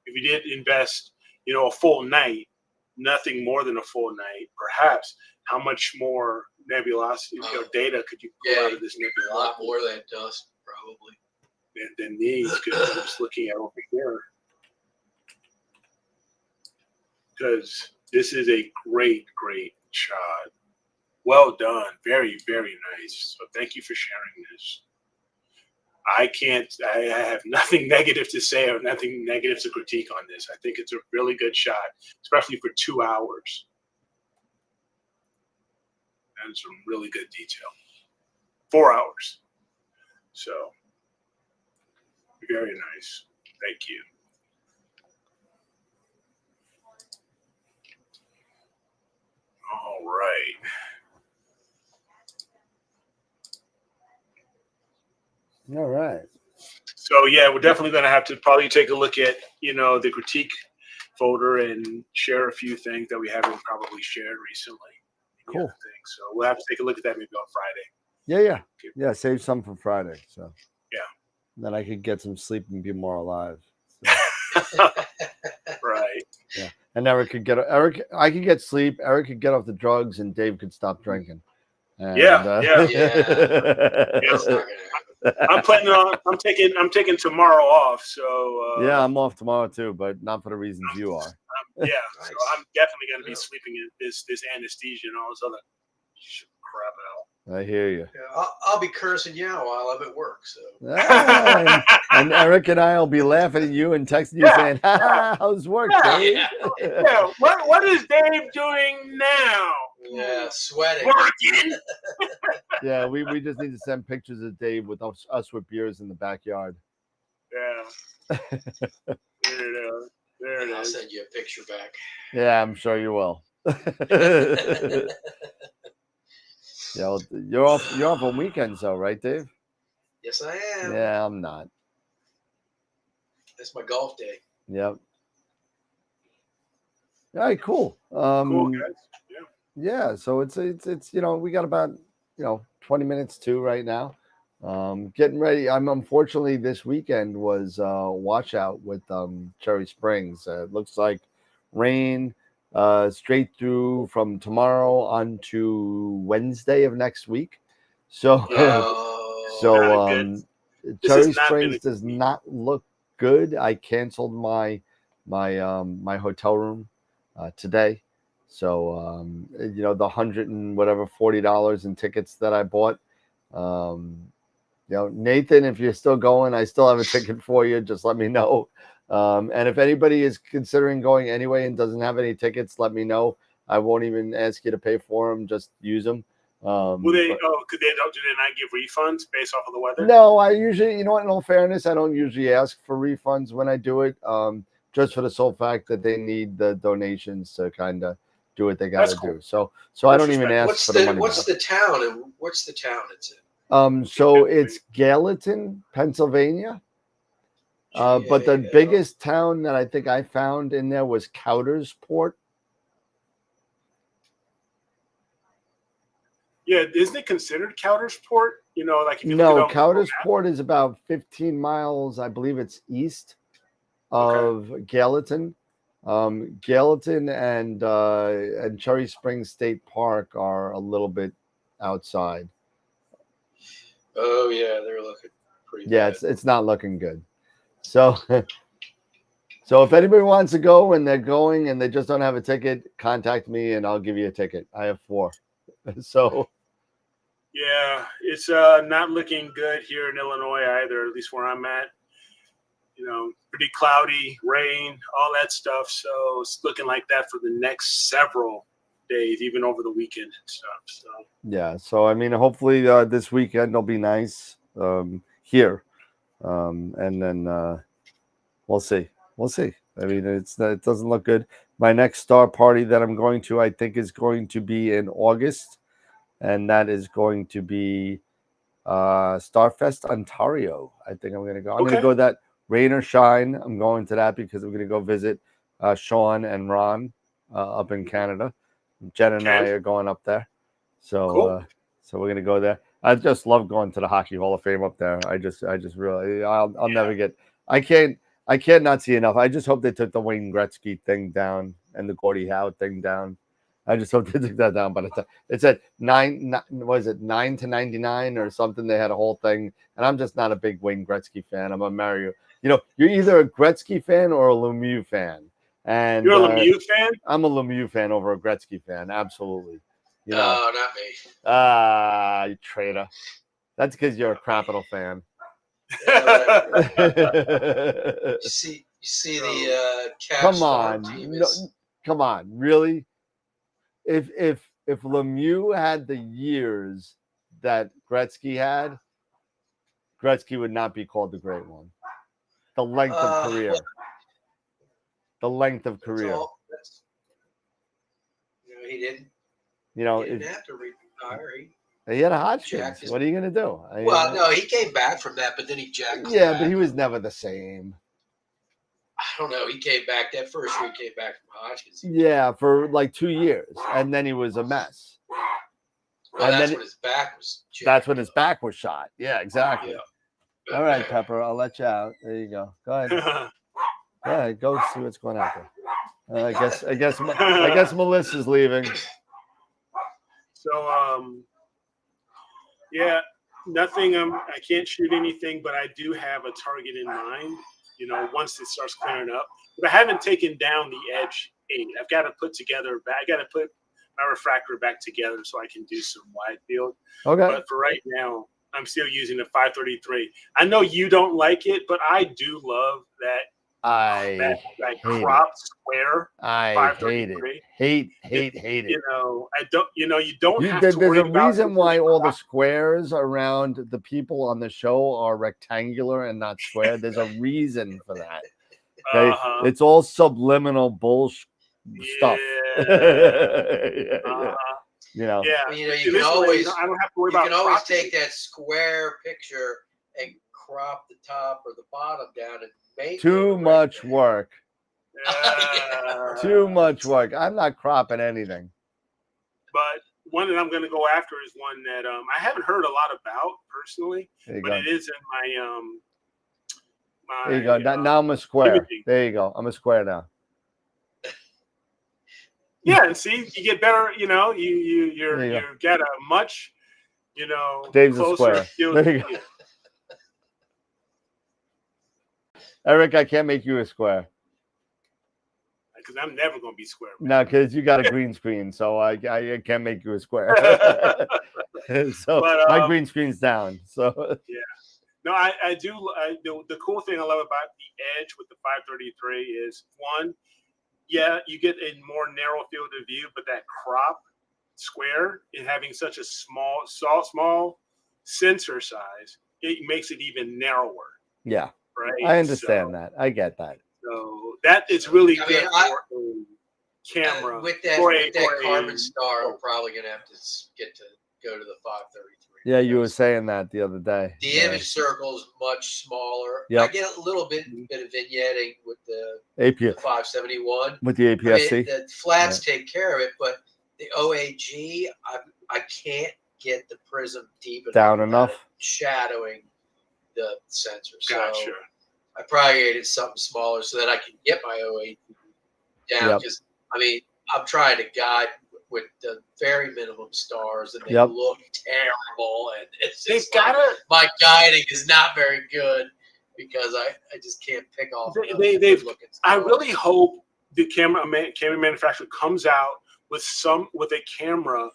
if you did invest, a full night, nothing more than a full night, perhaps, how much more nebulosity, data could you pull out of this nebulosity? A lot more of that dust, probably. Than these, because I'm just looking at over here. Because this is a great, great shot. Well done. Very, very nice. So thank you for sharing this. I have nothing negative to say or nothing negative to critique on this. I think it's a really good shot, especially for 2 hours. And some really good detail. 4 hours. So very nice. Thank you. All right. All right. So yeah, we're definitely going to have to probably take a look at, the critique folder and share a few things that we haven't probably shared recently. Cool. So we'll have to take a look at that maybe on Friday. Yeah. Yeah, save some for Friday. So yeah. Then I could get some sleep and be more alive. So. Right. Yeah. And I could get sleep, Eric could get off the drugs, and Dave could stop drinking. And, Yeah. I'm taking tomorrow off. So yeah, I'm off tomorrow too, but not for the reasons you are. Yeah. So I'm definitely going to be sleeping in this anesthesia and all this other crap out. I hear you. Yeah, I'll be cursing you out while I'm at work. So And Eric and I will be laughing at you and texting you saying, how's work, Dave? Yeah. What is Dave doing now? Yeah, sweating. Working. Yeah, we just need to send pictures of Dave with us with beers in the backyard. Yeah. There it is. There it I'll is. send you a picture back. Yeah, I'm sure you will. Yeah, well, you're off on weekends though, right, Dave? Yes, I am. Yeah, I'm not. That's my golf day. Yep. All right, cool. Cool, guys. Yeah, so it's we got about 20 minutes to right now. Getting ready. I'm unfortunately this weekend was washout with Cherry Springs. It looks like rain straight through from tomorrow on to Wednesday of next week. So Oh, Cherry Springs does not look good. I canceled my hotel room today. So the $100 and whatever $40 in tickets that I bought. Nathan, if you're still going, I still have a ticket for you. Just let me know. And if anybody is considering going anyway and doesn't have any tickets, let me know. I won't even ask you to pay for them. Just use them. Will they? Do they not give refunds based off of the weather? No, I usually, in all fairness, I don't usually ask for refunds when I do it. Just for the sole fact that they need the donations to kind of do what they got to do. So I don't even ask for the money. What's the town and what's the town it's in? So it's Gallatin, Pennsylvania. But the biggest town that I think I found in there was Coudersport. Yeah, isn't it considered Coudersport? Like if you no, Coudersport is about 15 miles, I believe it's east of Gallatin. Gallatin and Cherry Springs State Park are a little bit outside. Oh yeah, they're looking pretty Yeah, bad. it's not looking good. So if anybody wants to go and they're going and they just don't have a ticket, contact me and I'll give you a ticket. I have 4. So yeah, it's not looking good here in Illinois either, at least where I'm at. Pretty cloudy, rain, all that stuff. So it's looking like that for the next several days, even over the weekend and stuff. So yeah, so I mean, hopefully this weekend will be nice here, and then we'll see. I mean, it doesn't look good. My next star party that I'm going to, I think, is going to be in August, and that is going to be Starfest Ontario. I think I'm going to go. I'm going to go that rain or shine. I'm going to that because I'm going to go visit Sean and Ron up in Canada. Jen and I are going up there. So cool. So we're going to go there. I just love going to the Hockey Hall of Fame up there. I just really, I'll never get, I can't not see enough. I just hope they took the Wayne Gretzky thing down and the Gordie Howe thing down. I just hope they took that down. But it's at 9 to 99 or something. They had a whole thing. And I'm just not a big Wayne Gretzky fan. I'm a Mario. You're either a Gretzky fan or a Lemieux fan. And you're a Lemieux fan? I'm a Lemieux fan over a Gretzky fan. Absolutely. No, not me. You traitor. That's because you're a Capital fan. You see the come on, really? If Lemieux had the years that Gretzky had, Gretzky would not be called the Great One. The length of career. He didn't. He didn't have to retire. He had a Hodgkin's. What are you going to do? No, he came back from that, but then he jacked. Yeah, but he was never the same. I don't know. He came back that first year. He came back from Hodgkin's. Yeah, for like 2 years, and then he was a mess. Well, that's when his back was. Jacked. That's when his back was shot. Yeah, exactly. Yeah. All right, Pepper. I'll let you out. There you go. Go ahead. Yeah, go see what's going on there. I guess Melissa's leaving. So yeah, nothing. I can't shoot anything, but I do have a target in mind. Once it starts clearing up, but I haven't taken down the Edge 8. I've got to put together. I got to put my refractor back together so I can do some wide field. Okay. But for right now, I'm still using the 533. I know you don't like it, but I do love that I hate cropped square. I hate it. 533. Hate it. You know, I don't. You know, you don't have to There's worry a about reason why it. all the squares around the people on the show are rectangular and not square. There's a reason for that. Okay, it's all subliminal bullshit stuff. Yeah. You know. Yeah. Well, you know, you can always. I don't have to worry You about. can always cropping. take that square picture and crop the top or the bottom down and make Too it much work. Yeah. Too much work. I'm not cropping anything. But one that I'm going to go after is one that I haven't heard a lot about personally, but it is in my. There you go. Now I'm a square. imaging. There you go. I'm a square now. Yeah, and see, you get better. You know, you get a much, Dave's a closer square. field There you of view. go. Eric, I can't make you a square. Because I'm never going to be square. No, because you got a green screen, so I can't make you a square. So But, my green screen's down. So yeah. No, I do. The cool thing I love about the Edge with the 533 is one, you get a more narrow field of view, but that crop square and having such a small sensor size, it makes it even narrower. yeah, right. I understand that. I get that. So that is really I good mean, for a camera. with that Carbon Star, I'm probably gonna have to get to go to the 533. Yeah, you were saying that the other day. The image circle is much smaller. Yep. I get a little bit of vignetting with the APS 571. with the APS-C. I mean, the flats take care of it, but the OAG, I can't get the prism deep enough shadowing the sensor. Gotcha. So I probably needed something smaller so that I can get my OAG down. Because I mean, I'm trying to guide with the very minimum stars, and they look terrible. And it's just my guiding is not very good because I just can't pick off. I really hope the camera manufacturer comes out with a camera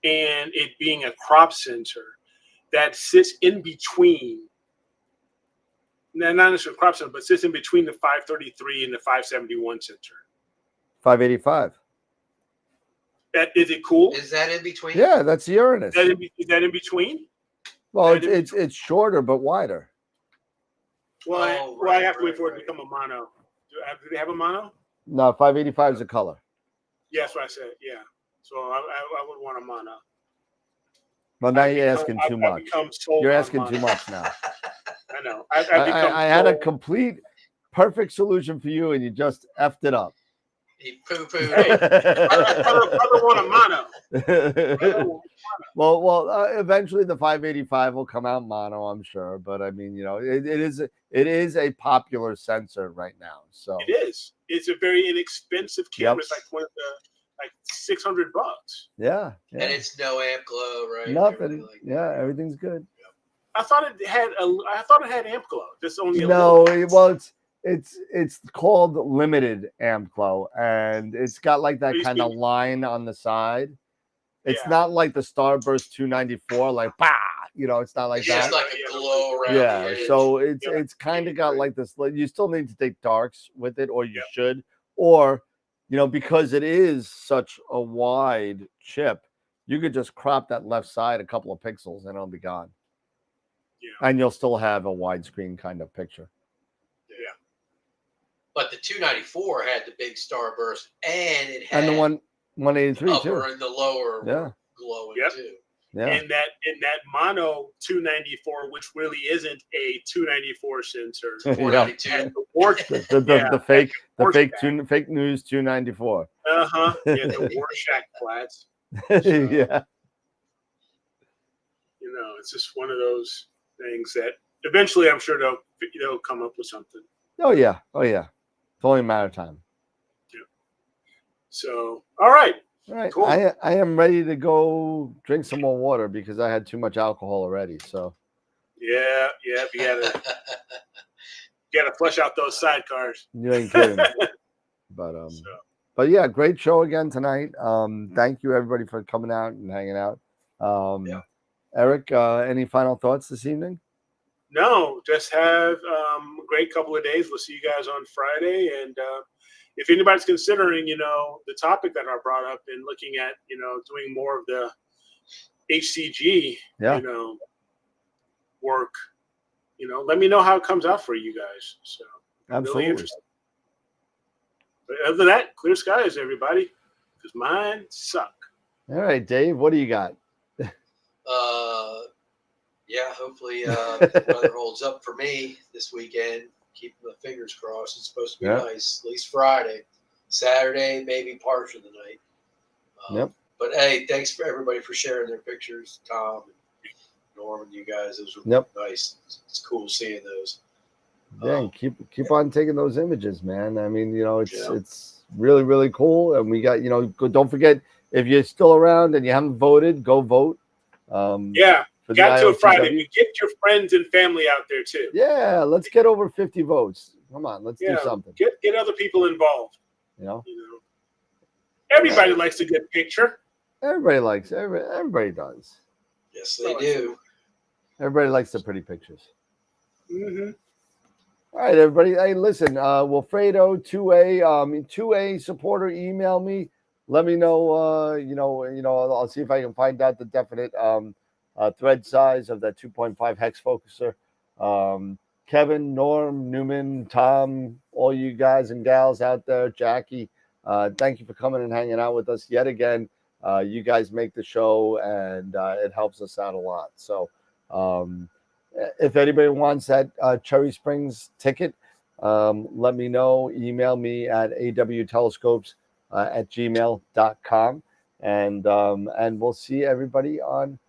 and it being a crop sensor that sits in between. Not necessarily crop sensor, but sits in between the 533 and the 571 sensor. 585. Is it cool? Is that in between? Yeah, that's the Uranus. Is that in between? Well, it's shorter but wider. Well, I have to wait for it to become a mono. Do they have a mono? No, 585 is a color. Yeah, that's what I said. Yeah. So I would want a mono. Well, now you're asking too much. You're asking too much now. I know. I had a complete, perfect solution for you, and you just effed it up. He poo-pooed. I don't want a mono. Well, eventually the 585 will come out mono, I'm sure. But I mean, it is a popular sensor right now. So it is. It's a very inexpensive camera. It's like $600. Yeah. And it's no amp glow, right? Nothing. Everything's good. I thought it had amp glow. Just only well, it's called limited amp glow, and it's got like that kind of line on the side. It's not like the Starburst 294, like it's not like that. It's like a glow around. Yeah, so it's kind of got like this. You still need to take darks with it, or you should, or because it is such a wide chip, you could just crop that left side a couple of pixels and it'll be gone. Yeah, and you'll still have a widescreen kind of picture. Yeah, but the 294 had the big Starburst, and it had the 183 upper too, and the lower glowing too. Yeah. And that mono 294, which really isn't a 294 sensor. 492. The fake news 294. Yeah, the Rorschach flats. Yeah. It's just one of those things that eventually I'm sure they'll come up with something. Oh yeah. It's only a matter of time. Yeah. So, all right. All right, cool. I am ready to go drink some more water because I had too much alcohol already. So yeah, you gotta flush out those sidecars. You ain't kidding. But But yeah, great show again tonight. Thank you everybody for coming out and hanging out. Yeah. Eric, any final thoughts this evening? No, just have a great couple of days. We'll see you guys on Friday. And if anybody's considering, the topic that I brought up and looking at, doing more of the HCG, work, let me know how it comes out for you guys. So I'm Absolutely. really interested. But other than that, clear skies, everybody, because mine suck. All right, Dave, what do you got? Yeah, hopefully the weather holds up for me this weekend. Keep my fingers crossed. It's supposed to be nice, at least Friday. Saturday, maybe partial of the night. But hey, thanks for everybody for sharing their pictures. Tom and Norman, you guys, those were nice. It's cool seeing those. Yeah, keep on taking those images, man. I mean, it's really, really cool. And we got, don't forget, if you're still around and you haven't voted, go vote. Got to a Friday. Get your friends and family out there too. Yeah, let's get over 50 votes. Come on, let's do something. Get other people involved. Everybody likes a good picture. Everybody does. Yes, they do. Everybody likes the pretty pictures. Mm-hmm. All right, everybody. Hey, listen, Wilfredo, 2A supporter, email me. Let me know, I'll see if I can find out the definite thread size of that 2.5 hex focuser. Kevin, Norm, Newman, Tom, all you guys and gals out there, Jackie, thank you for coming and hanging out with us yet again. You guys make the show, and it helps us out a lot. So if anybody wants that Cherry Springs ticket, let me know. Email me at awtelescopes@gmail.com. And we'll see everybody on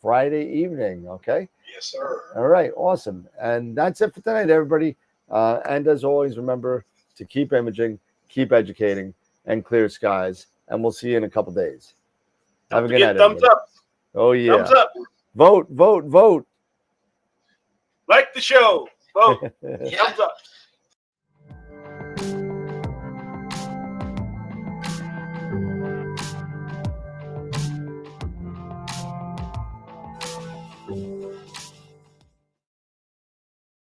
Friday evening, okay? Yes, sir. All right, awesome. And that's it for tonight, everybody. And as always, remember to keep imaging, keep educating, and clear skies. And we'll see you in a couple days. Have a good night, thumbs up. Oh, yeah. Thumbs up. Vote. Like the show. Vote. Thumbs up.